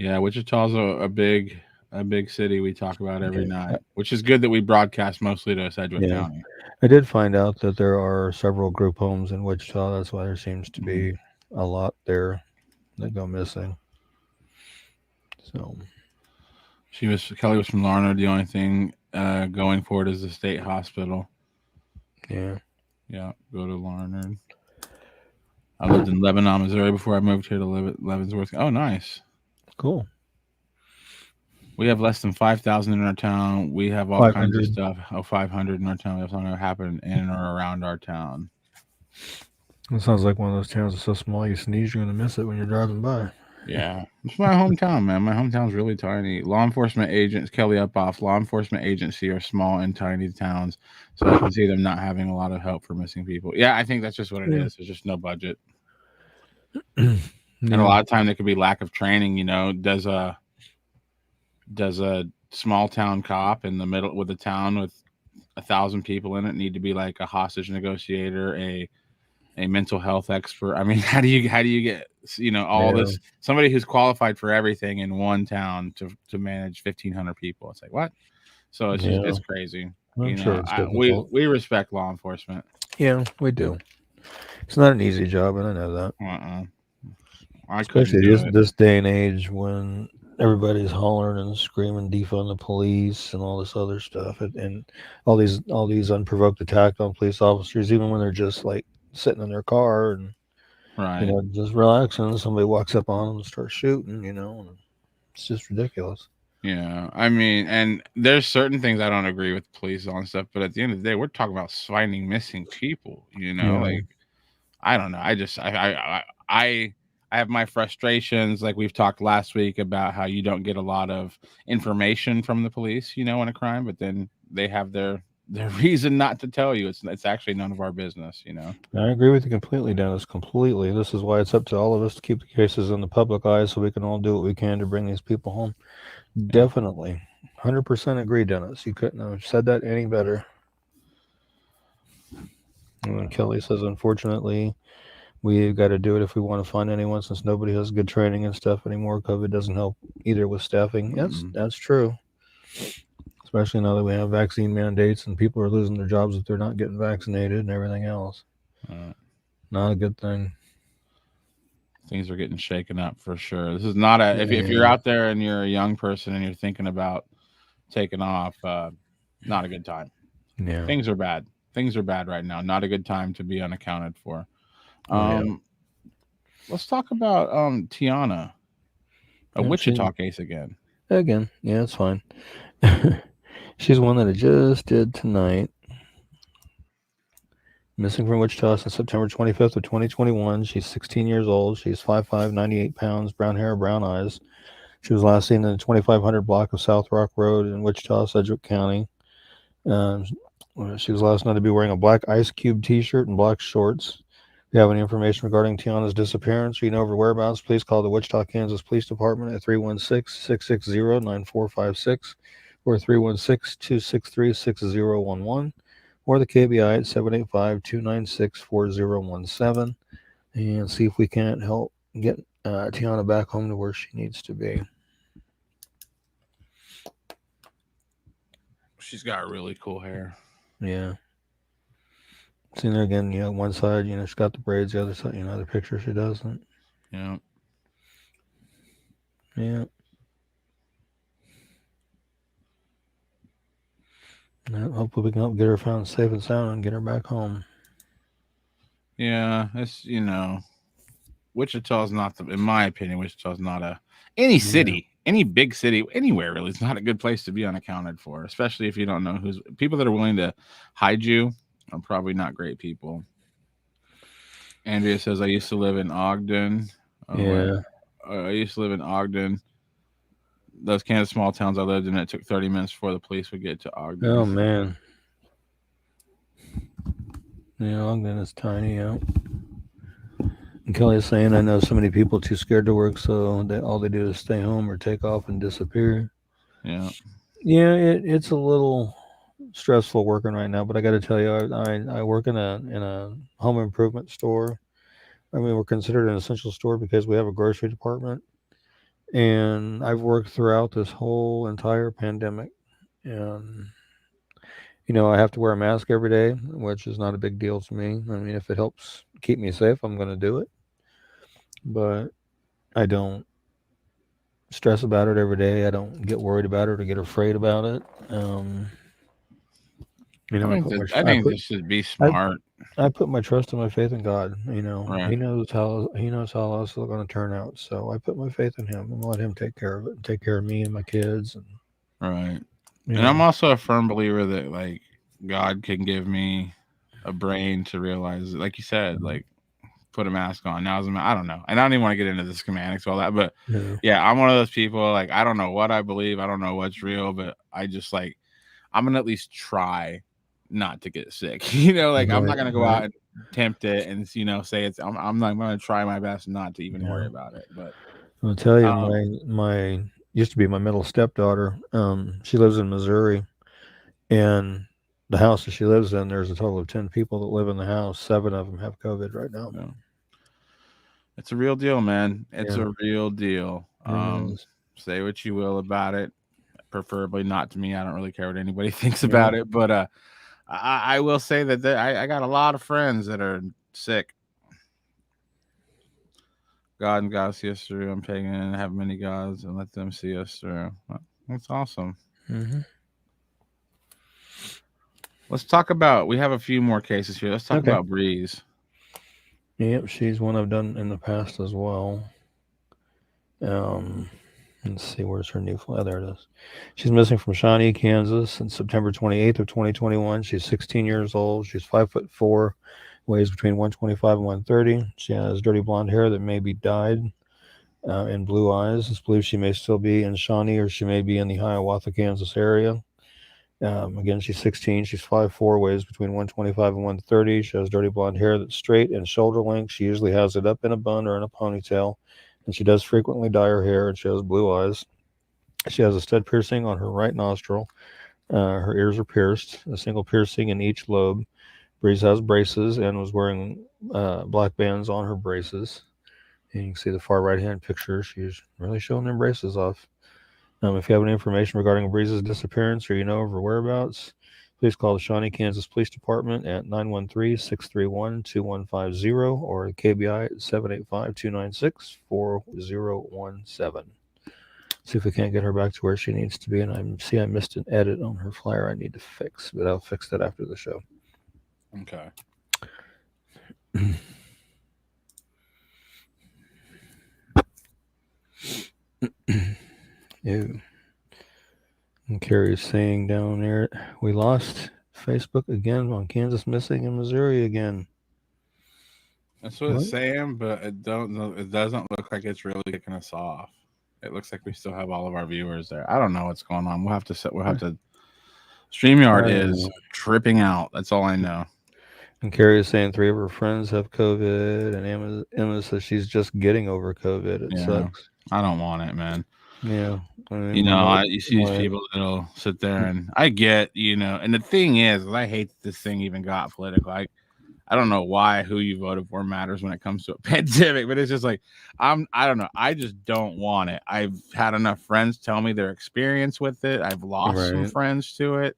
Yeah, Wichita's a big city we talk about every Yeah. night, which is good that we broadcast mostly to Sedgwick Yeah. County. I did find out that there are several group homes in Wichita. That's why there seems to be a lot there that go missing. So Kelly was from Larned. The only thing going forward is the state hospital. yeah. Yeah, go to Larned. I lived in Lebanon, Missouri before I moved here to Leavenworth. Oh, nice. Cool. We have less than 5,000 in our town. We have all kinds of 500. stuff. Oh, 500 in our town. We have something that happened in or around our town. It sounds like one of those towns that's so small you sneeze, you're going to miss it when you're driving by. Yeah, it's my hometown, man. My hometown's really tiny. Law enforcement agents, Kelly Upoff, law enforcement agency are small and tiny towns, so I can see them not having a lot of help for missing people. Yeah, I think that's just what it is. There's just no budget, and a lot of time there could be lack of training. You know, does a small town cop in the middle with a town with 1,000 people in it need to be like a hostage negotiator, a mental health expert? I mean, how do you get all this, somebody who's qualified for everything in one town to manage 1,500 people? It's like, what? So it's just it's crazy. I'm sure it's difficult. We respect law enforcement. Yeah, we do. It's not an easy job, and I know that. Especially this day and age when everybody's hollering and screaming defund the police and all this other stuff, and all these unprovoked attacks on police officers, even when they're just like sitting in their car and just relaxing, somebody walks up on them and starts shooting, and it's just ridiculous. Yeah, I mean, and there's certain things I don't agree with police on stuff, but at the end of the day, we're talking about finding missing people. Like, I don't know. I have my frustrations. Like we've talked last week about how you don't get a lot of information from the police, in a crime, but then they have their reason not to tell you. It's actually none of our business, I agree with you completely, Dennis. Completely. This is why it's up to all of us to keep the cases in the public eye so we can all do what we can to bring these people home. Yeah. Definitely. 100% agree, Dennis. You couldn't have said that any better. And then Kelly says, unfortunately, we've got to do it if we want to find anyone, since nobody has good training and stuff anymore. COVID doesn't help either with staffing. That's true. Especially now that we have vaccine mandates and people are losing their jobs if they're not getting vaccinated and everything else. Not a good thing. Things are getting shaken up for sure. This is not if you're out there and you're a young person and you're thinking about taking off, not a good time. Yeah. Things are bad. Things are bad right now. Not a good time to be unaccounted for. Let's talk about Tiana, a Wichita case again. Yeah, it's fine. She's one that I just did tonight. Missing from Wichita since September 25th of 2021. She's 16 years old. She's 5'5", 98 pounds, brown hair, brown eyes. She was last seen in the 2500 block of South Rock Road in Wichita, Sedgwick County. She was last known to be wearing a black Ice Cube t-shirt and black shorts. If you have any information regarding Tiana's disappearance or you know of her whereabouts, please call the Wichita, Kansas Police Department at 316-660-9456 or 316-263-6011 or the KBI at 785-296-4017 and see if we can't help get Tiana back home to where she needs to be. She's got really cool hair. Yeah. Seen her again, one side, she's got the braids, the other side, the picture she doesn't. Yeah. Yeah. Hopefully we can help get her found safe and sound and get her back home. Yeah, it's, Wichita's not in my opinion, Wichita's not any city, any big city, anywhere really. It's not a good place to be unaccounted for, especially if you don't know people that are willing to hide you are probably not great people. Andrea says, I used to live in Ogden. I used to live in Ogden. Those Kansas small towns I lived in, it took 30 minutes before the police would get to Ogden. Oh, man. Yeah, Ogden is tiny, yeah. And Kelly is saying, I know so many people too scared to work, so all they do is stay home or take off and disappear. Yeah. Yeah, it's a little stressful working right now, but I got to tell you, I work in a home improvement store. I mean, we're considered an essential store because we have a grocery department. And I've worked throughout this whole entire pandemic. And, I have to wear a mask every day, which is not a big deal to me. I mean, if it helps keep me safe, I'm going to do it. But I don't stress about it every day. I don't get worried about it or get afraid about it. I think this should be smart. I put my trust and my faith in God. Right. He knows how else it's going to turn out. So I put my faith in Him and let Him take care of it, and take care of me and my kids. And right. And I'm also a firm believer that like God can give me a brain to realize, like you said, like put a mask on. Now, I don't know. And I don't even want to get into the schematics, all that. But yeah, I'm one of those people. Like I don't know what I believe. I don't know what's real. But I just like I'm gonna at least try not to get sick. Like I'm not gonna go out and tempt it and say it's. I'm not gonna try my best not to even worry about it. But I'll tell you, my used to be my middle stepdaughter. She lives in Missouri, and the house that she lives in, there's a total of 10 people that live in the house. 7 of them have COVID right now. Yeah. It's a real deal, man. It's a real deal. Say what you will about it. Preferably not to me. I don't really care what anybody thinks about it. But I will say that I got a lot of friends that are sick. God and God see us through. I'm pagan and have many gods and let them see us through. That's awesome. Mm-hmm. Let's talk about. We have a few more cases here. Let's talk about Breeze. Yep, she's one I've done in the past as well. Let's see, where's her new file? There it is. She's missing from Shawnee, Kansas, since September 28th of 2021. She's 16 years old. She's 5'4", weighs between 125 and 130. She has dirty blonde hair that may be dyed, and blue eyes. It's believed she may still be in Shawnee, or she may be in the Hiawatha, Kansas area. Again, she's 16. She's 5'4", weighs between 125 and 130. She has dirty blonde hair that's straight and shoulder length. She usually has it up in a bun or in a ponytail, and she does frequently dye her hair, and she has blue eyes. She has a stud piercing on her right nostril. Her ears are pierced, a single piercing in each lobe. Breeze has braces and was wearing black bands on her braces. And you can see the far right-hand picture. She's really showing them braces off. If you have any information regarding Breeze's disappearance or of her whereabouts, please call the Shawnee, Kansas Police Department at 913-631-2150 or the KBI at 785-296-4017. See if we can't get her back to where she needs to be. And I missed an edit on her flyer I need to fix, but I'll fix that after the show. Okay. Ew. And Carrie's saying down there, we lost Facebook again on Kansas Missing in Missouri again. That's what it's saying, but it doesn't look like it's really kicking us off. It looks like we still have all of our viewers there. I don't know what's going on. We'll have to StreamYard is tripping out. That's all I know. And Carrie is saying 3 of her friends have COVID, and Emma says she's just getting over COVID. It sucks. I don't want it, man. Yeah. I mean, you see these people that'll sit there, and I get, and the thing is, I hate that this thing even got political. I don't know who you voted for matters when it comes to a pandemic, but it's just like, I don't know. I just don't want it. I've had enough friends tell me their experience with it. I've lost some friends to it.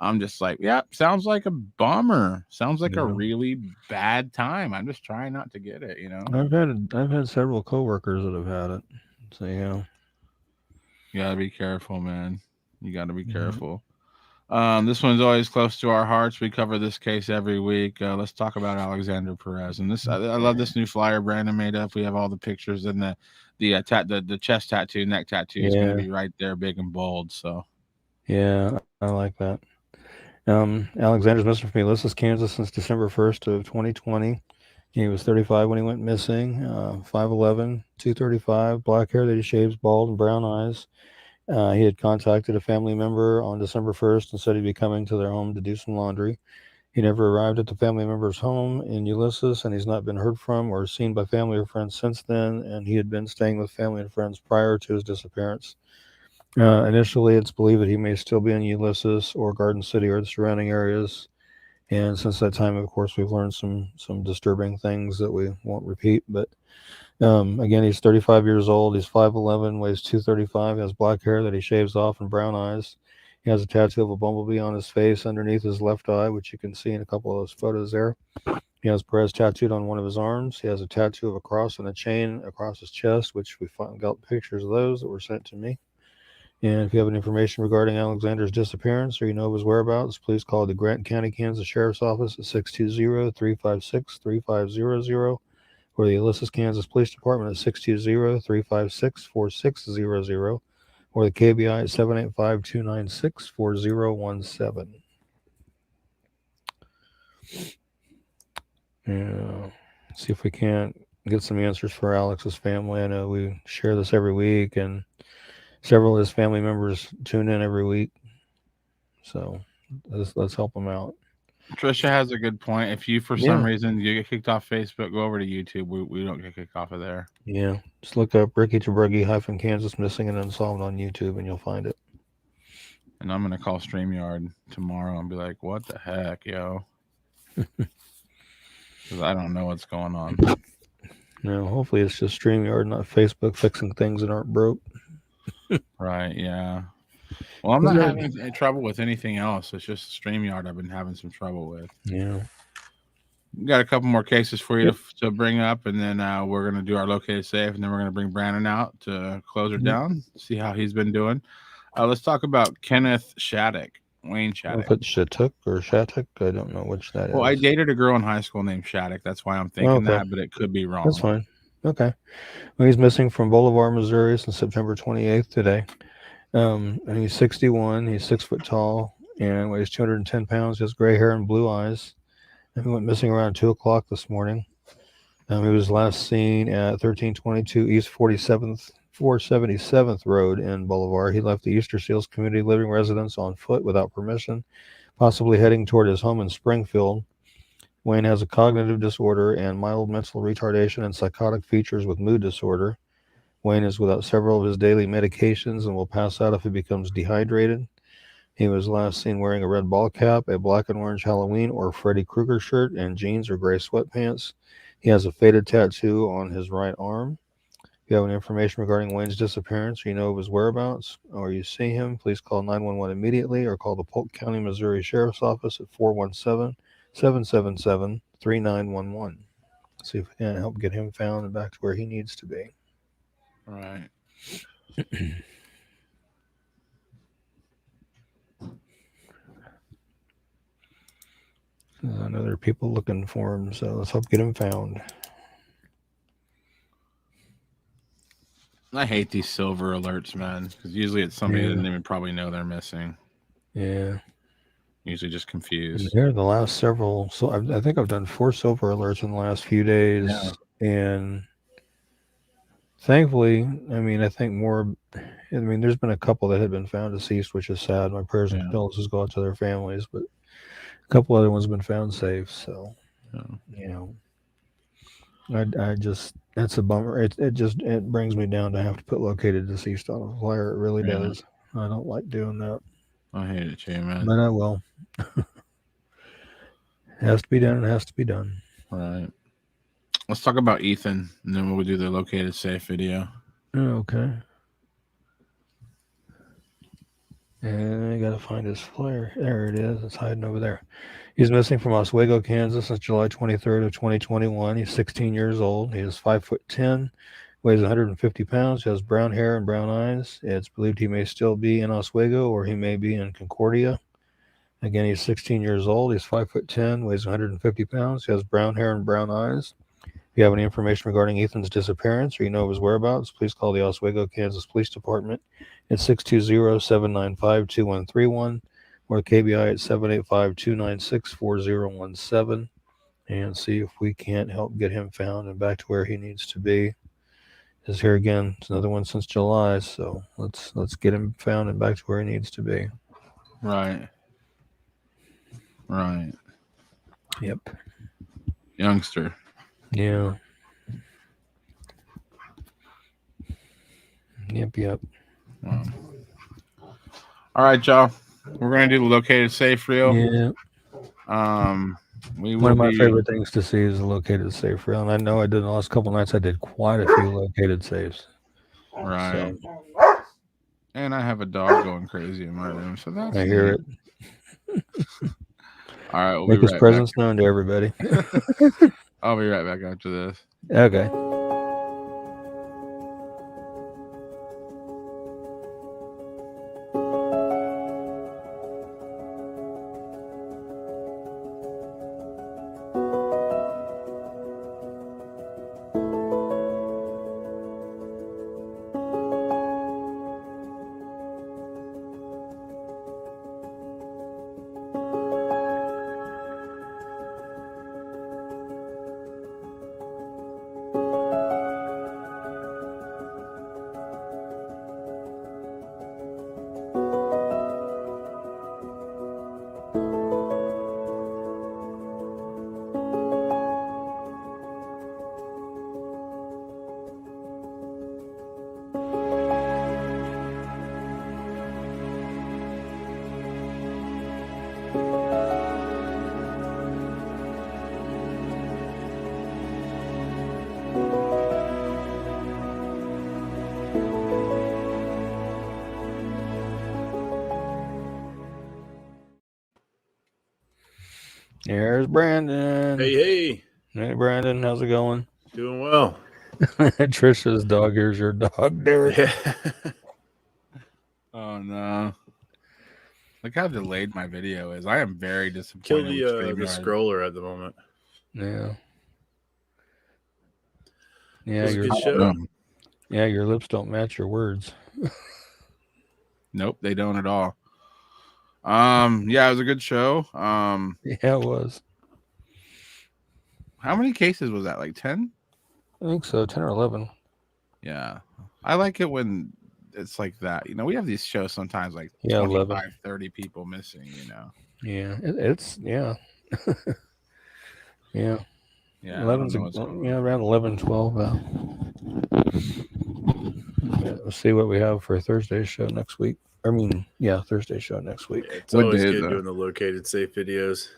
I'm just like, yeah, sounds like a bummer. Sounds like a really bad time. I'm just trying not to get it, I've had several coworkers that have had it. So you gotta be careful, man. You gotta be careful. This one's always close to our hearts. We cover this case every week. Let's talk about Alexander Perez. And this, I love this new flyer Brandon made up. We have all the pictures, and the chest tattoo, neck tattoo is going to be right there, big and bold. So, yeah, I like that. Alexander's missing from Ulysses, Kansas since December 1st of 2020. He was 35 when he went missing. 5'11", 235, black hair that he shaves, bald, and brown eyes. He had contacted a family member on December 1st and said he'd be coming to their home to do some laundry. He never arrived at the family member's home in Ulysses, and he's not been heard from or seen by family or friends since then, and he had been staying with family and friends prior to his disappearance. Initially, it's believed that he may still be in Ulysses or Garden City or the surrounding areas. And since that time, of course, we've learned some disturbing things that we won't repeat. But Again, he's 35 years old. He's 5'11", weighs 235, has black hair that he shaves off and brown eyes. He has a tattoo of a bumblebee on his face underneath his left eye, which you can see in a couple of those photos there. He has Perez tattooed on one of his arms. He has a tattoo of a cross and a chain across his chest, which we got pictures of those that were sent to me. And if you have any information regarding Alexander's disappearance or you know of his whereabouts, please call the Grant County, Kansas Sheriff's Office at 620-356-3500 or the Ulysses, Kansas Police Department at 620-356-4600 or the KBI at 785-296-4017. Yeah. See if we can't get some answers for Alex's family. I know we share this every week, and several of his family members tune in every week. So let's help him out. Trisha has a good point. If you, for some reason, you get kicked off Facebook, go over to YouTube. We don't get kicked off of there. Yeah. Just look up Ricky Tabruggy - Kansas Missing and Unsolved on YouTube, and you'll find it. And I'm going to call StreamYard tomorrow and be like, what the heck, yo? Because I don't know what's going on. No, hopefully it's just StreamYard, not Facebook fixing things that aren't broke. Right, yeah. Well, I'm not having any trouble with anything else. It's just StreamYard I've been having some trouble with. Yeah. We got a couple more cases for you to bring up, and then we're going to do our located safe, and then we're going to bring Brandon out to close her down, see how he's been doing. Let's talk about Kenneth Shattuck, Wayne Shattuck. Put Shattuck or Shattuck? I don't know which that is. Well, I dated a girl in high school named Shattuck. That's why I'm thinking that, but it could be wrong. That's fine. Okay. Well, he's missing from Bolivar, Missouri since September 28th today. And he's 61. He's 6 foot tall and weighs 210 pounds. He has gray hair and blue eyes. And he went missing around 2 o'clock this morning. He was last seen at 1322 East 477th Road in Bolivar. He left the Easter Seals Community Living residence on foot without permission, possibly heading toward his home in Springfield. Wayne has a cognitive disorder and mild mental retardation and psychotic features with mood disorder. Wayne is without several of his daily medications and will pass out if he becomes dehydrated. He was last seen wearing a red ball cap, a black and orange Halloween or Freddy Krueger shirt, and jeans or gray sweatpants. He has a faded tattoo on his right arm. If you have any information regarding Wayne's disappearance or you know of his whereabouts or you see him, please call 911 immediately or call the Polk County, Missouri Sheriff's Office at 417-777-3911. See if we can help get him found and back to where he needs to be. All right. I know there are people looking for him, so let's hope get him found. I hate these silver alerts, man, because usually it's somebody that doesn't even probably know they're missing. Yeah. Usually just confused. Here are the last several. So I think I've done 4 silver alerts in the last few days. Yeah. And thankfully, I think more. There's been a couple that had been found deceased, which is sad. My prayers and condolences go out to their families, but a couple other ones have been found safe. So, I just, that's a bummer. It brings me down to have to put located deceased on a flyer. It really does. I don't like doing that. I hate it too, man. But I will. It has to be done. It has to be done. All right. Let's talk about Ethan, and then we'll do the located safe video. Okay. And I got to find his flyer. There it is. It's hiding over there. He's missing from Oswego, Kansas since July 23rd of 2021. He's 16 years old. He is 5'10", weighs 150 pounds, has brown hair and brown eyes. It's believed he may still be in Oswego or he may be in Concordia. Again, he's 16 years old. He's 5'10", weighs 150 pounds. He has brown hair and brown eyes. If you have any information regarding Ethan's disappearance or you know of his whereabouts, please call the Oswego, Kansas Police Department at 620-795-2131 or KBI at 785-296-4017 and see if we can't help get him found and back to where he needs to be. Is here again. It's another one since July, so let's get him found and back to where he needs to be. Right. Yep. Youngster. Yeah. Yep. Wow. All right, y'all. We're gonna do the located safe reel. Yeah. One of my favorite things to see is a located safe round. I know I did the last couple nights. I did quite a few located safes. Right. So. And I have a dog going crazy in my room, so that's I hear it. All right, we'll make be his right presence back. known to everybody. I'll be right back after this. Okay. There's Brandon. Hey. Hey, Brandon. How's it going? Doing well. Trisha's dog. Here's your dog, Derek. Yeah. Oh, no. Look how delayed my video is. I am very disappointed. Kill the scroller at the moment. Yeah. Yeah, your lips don't match your words. Nope, they don't at all. Yeah, it was a good show. Yeah, it was. How many cases was that? Like 10? I think so, 10 or 11. Yeah. I like it when it's like that. You know, we have these shows sometimes like 25, 11. 30 people missing, you know. Yeah, it's yeah. Yeah. Yeah. 11's around 11, 12. We'll see what we have for Thursday's show next week. Thursday's show next week. Yeah, it's always good doing the located safe videos.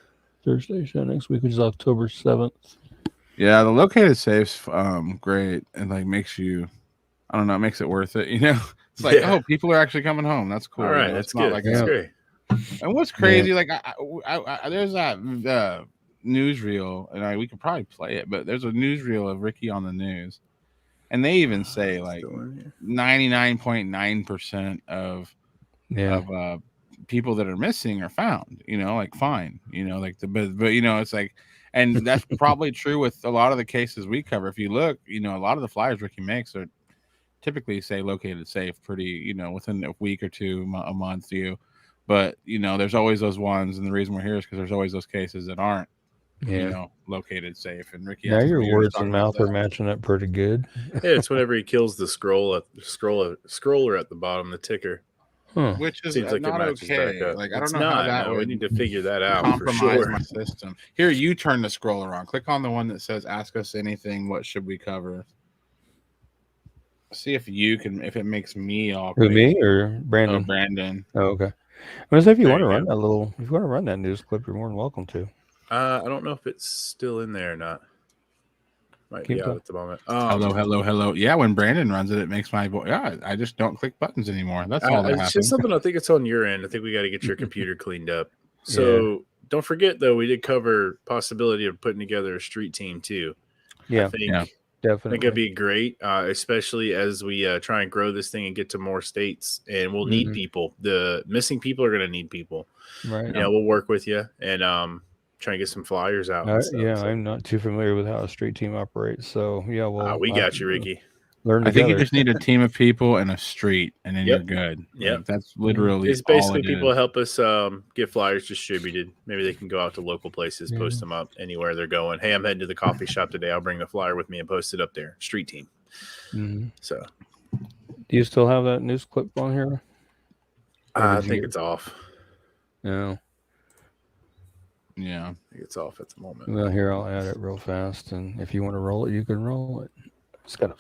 Thursday show next week, which is October 7th. Yeah, the located safe's great and like makes you, I don't know, it makes it worth it. You know, it's like, oh, people are actually coming home. That's cool. All right, that's good. Like, that's great. And what's crazy, like, I there's that newsreel, and we could probably play it, but there's a newsreel of Ricky on the news, and they even say like 99.9% of people that are missing are found. You know, like fine. You know, like but you know, it's like. And that's probably true with a lot of the cases we cover. If you look, you know, a lot of the flyers Ricky makes are typically say located safe pretty, you know, within a week or two, a month. But, you know, there's always those ones. And the reason we're here is because there's always those cases that aren't, you know, located safe. And Ricky, now your words and mouth are matching up pretty good. Yeah, it's whenever he kills the scroller at the bottom, the ticker. Which is seems like not it matches okay. back up. Like I don't know how that would. We need to figure that out. Compromise for sure. my system. Here, you turn the scroller on. Click on the one that says "Ask us anything." What should we cover? See if you can. If it makes me all. Who, me or Brandon? Oh, Brandon. Oh, okay. Well, so if you want to run that if you want to run that news clip, you're more than welcome to. I don't know if it's still in there or not. Might be out at the moment. Hello. Yeah, when Brandon runs it, it makes my voice. Yeah, I just don't click buttons anymore. That's all that happens. It's just something I think it's on your end. I think we got to get your computer cleaned up. So don't forget, though, we did cover possibility of putting together a street team too. Yeah, I think, definitely. I think it'd be great, especially as we try and grow this thing and get to more states. And we'll need people. The missing people are going to need people. Right. Yeah, we'll work with you and try and get some flyers out. I'm not too familiar with how a street team operates, so we got you, Ricky. Learn I think you just need a team of people and a street, and then you're good. Yeah, like, that's literally. It's basically people help us get flyers distributed. Maybe they can go out to local places, post them up anywhere they're going. Hey, I'm heading to the coffee shop today. I'll bring the flyer with me and post it up there. Street team. So, do you still have that news clip on here? I think it's off. No. Yeah, I think it's off at the moment. Well, here, I'll add it real fast, and if you want to roll it, you can roll it. It's got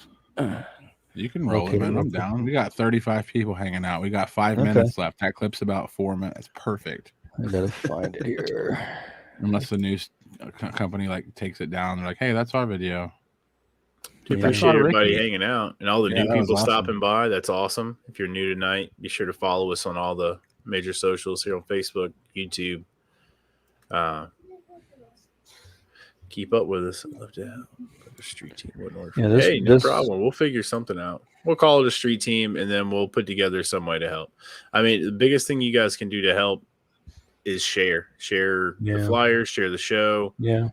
you can roll it, man. I'm down. We got 35 people hanging out. We got 5 minutes left. That clip's about 4 minutes. Perfect. I gotta find it here. Unless the news company like takes it down. They're like, hey, that's our video. We Yeah. appreciate everybody Ricky. hanging out and all the Yeah, new that was people awesome. stopping by. That's awesome. If you're new tonight, be sure to follow us on all the major socials here on Facebook, YouTube. Keep up with us. I'd love to have the street team. Hey, no problem. We'll figure something out. We'll call it a street team, and then we'll put together some way to help. I mean, the biggest thing you guys can do to help is share the flyers, share the show. Yeah.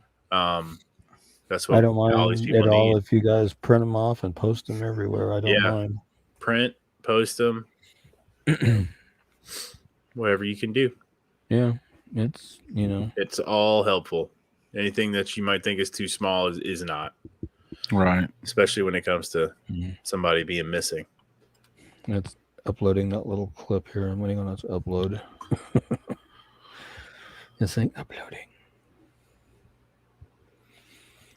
That's what I don't mind all these people at all need. if you guys print them off and post them everywhere. I don't mind. Print, post them, whatever you can do. Yeah, it's it's all helpful. Anything that you might think is too small is not. Right. Especially when it comes to somebody being missing. It's uploading that little clip here. I'm waiting on it to upload. This thing uploading.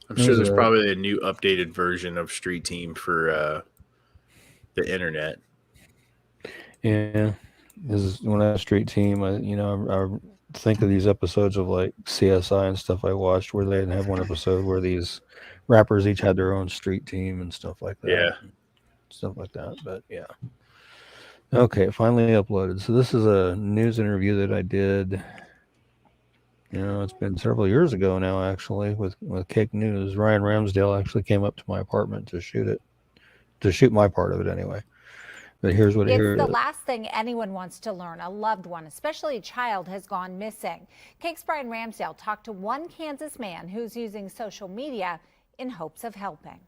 I'm sure there's probably a new updated version of Street Team for the internet. Yeah. This is when I Street Team, I think of these episodes of like CSI and stuff I watched where they didn't have one episode where these rappers each had their own street team and stuff like that. Yeah. Stuff like that. But yeah. Okay, finally uploaded. So this is a news interview that I did. It's been several years ago now, actually, with Cake News. Ryan Ramsdale actually came up to my apartment to shoot my part of it anyway. But here's what it is. It's the last thing anyone wants to learn. A loved one, especially a child, has gone missing. Cake's Brian Ramsdale talked to one Kansas man who's using social media in hopes of helping.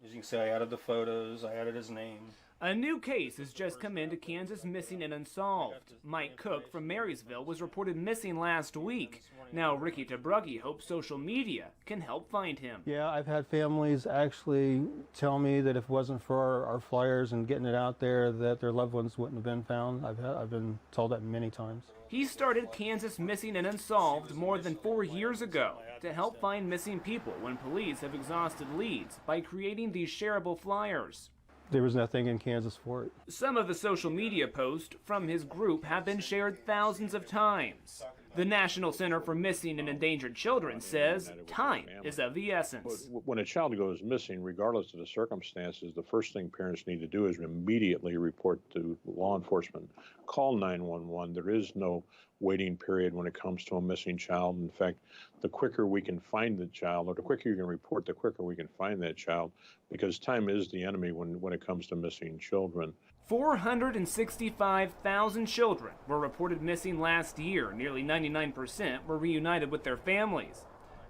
As you can see, I added the photos. I added his name. A new case has just come into Kansas Missing and Unsolved. Mike Cook from Marysville was reported missing last week. Now Ricky Tabruggi hopes social media can help find him. Yeah, I've had families actually tell me that if it wasn't for our flyers and getting it out there, that their loved ones wouldn't have been found. I've been told that many times. He started Kansas Missing and Unsolved more than 4 years ago to help find missing people when police have exhausted leads by creating these shareable flyers. There was nothing in Kansas for it. Some of the social media posts from his group have been shared thousands of times. The National Center for Missing and Endangered Children says time is of the essence. When a child goes missing, regardless of the circumstances, the first thing parents need to do is immediately report to law enforcement. Call 911. There is no waiting period when it comes to a missing child. In fact, the quicker we can find the child, or the quicker you can report, the quicker we can find that child, because time is the enemy when it comes to missing children. 465,000 children were reported missing last year. Nearly 99% were reunited with their families.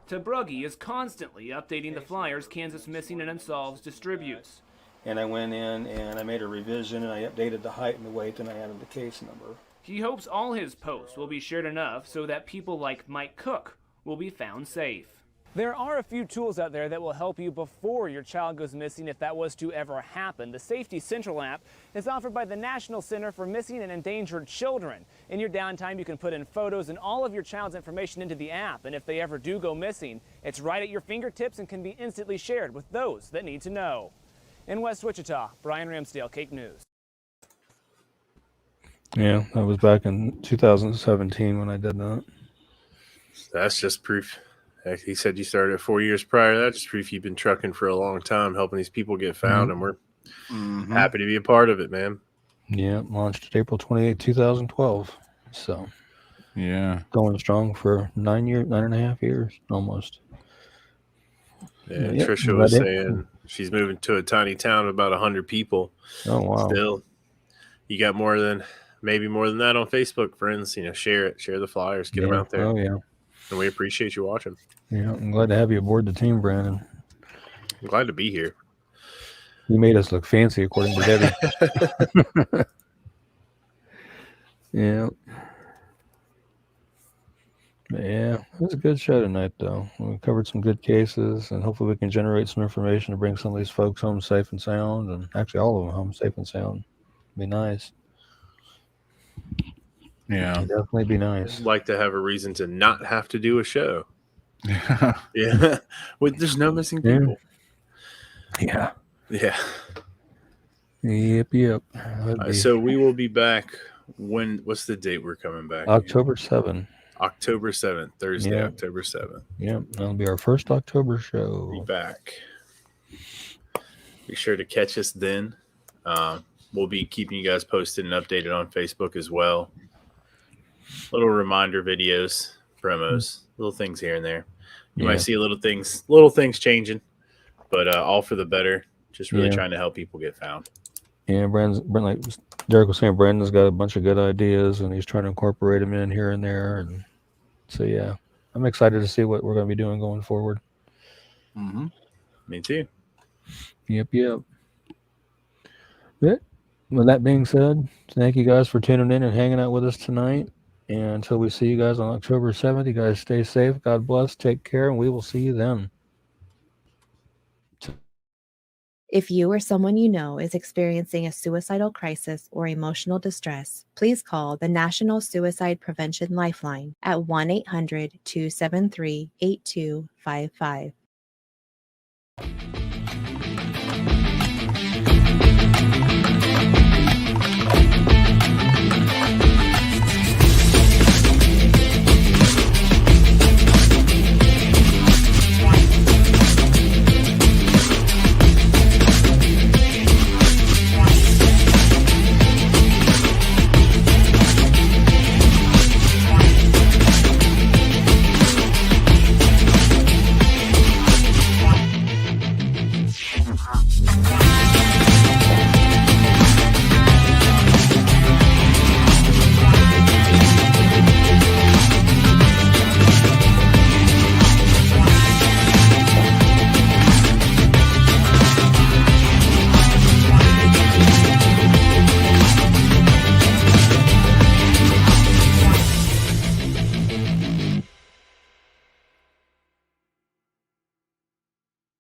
Tabruggi is constantly updating the flyers Kansas Missing and Unsolved distributes. And I went in and I made a revision and I updated the height and the weight and I added the case number. He hopes all his posts will be shared enough so that people like Mike Cook will be found safe. There are a few tools out there that will help you before your child goes missing if that was to ever happen. The Safety Central app is offered by the National Center for Missing and Endangered Children. In your downtime, you can put in photos and all of your child's information into the app, and if they ever do go missing, it's right at your fingertips and can be instantly shared with those that need to know. In West Wichita, Brian Ramsdale, Cake News. Yeah, that was back in 2017 when I did that. That's just proof. He said you started 4 years prior. That's just proof you've been trucking for a long time, helping these people get found, and we're happy to be a part of it, man. Yeah, launched April 28, 2012. So, yeah, going strong for 9.5 years almost. Yeah, Trisha was saying she's moving to a tiny town of about 100 people. Oh, wow. Still, you got maybe more than that on Facebook, friends. Share it, share the flyers, get them out there. Oh, yeah. And we appreciate you watching. Yeah, I'm glad to have you aboard the team, Brandon. I'm glad to be here. You made us look fancy, according to Debbie. Yeah. Yeah, it was a good show tonight, though. We covered some good cases, and hopefully we can generate some information to bring some of these folks home safe and sound, and actually all of them home safe and sound. Be nice. Yeah, it'd definitely be nice. I'd like to have a reason to not have to do a show. Yeah. There's no missing people. Yeah. Yeah. Yep. So we will be back what's the date we're coming back? October 7. October 7th, Thursday, Yeah. October 7th. Yep, that'll be our first October show. Be back. Be sure to catch us then. We'll be keeping you guys posted and updated on Facebook as well. Little reminder videos, promos, little things here and there. You might see little things changing, but all for the better. Just really trying to help people get found. Yeah, Brandon, like Derek was saying, Brandon's got a bunch of good ideas, and he's trying to incorporate them in here and there. And so, yeah, I'm excited to see what we're going to be doing going forward. Mm-hmm. Me too. Yep. But with that being said, thank you guys for tuning in and hanging out with us tonight. And until we see you guys on October 7th, you guys stay safe. God bless. Take care, and we will see you then. If you or someone you know is experiencing a suicidal crisis or emotional distress, please call the National Suicide Prevention Lifeline at 1-800-273-8255.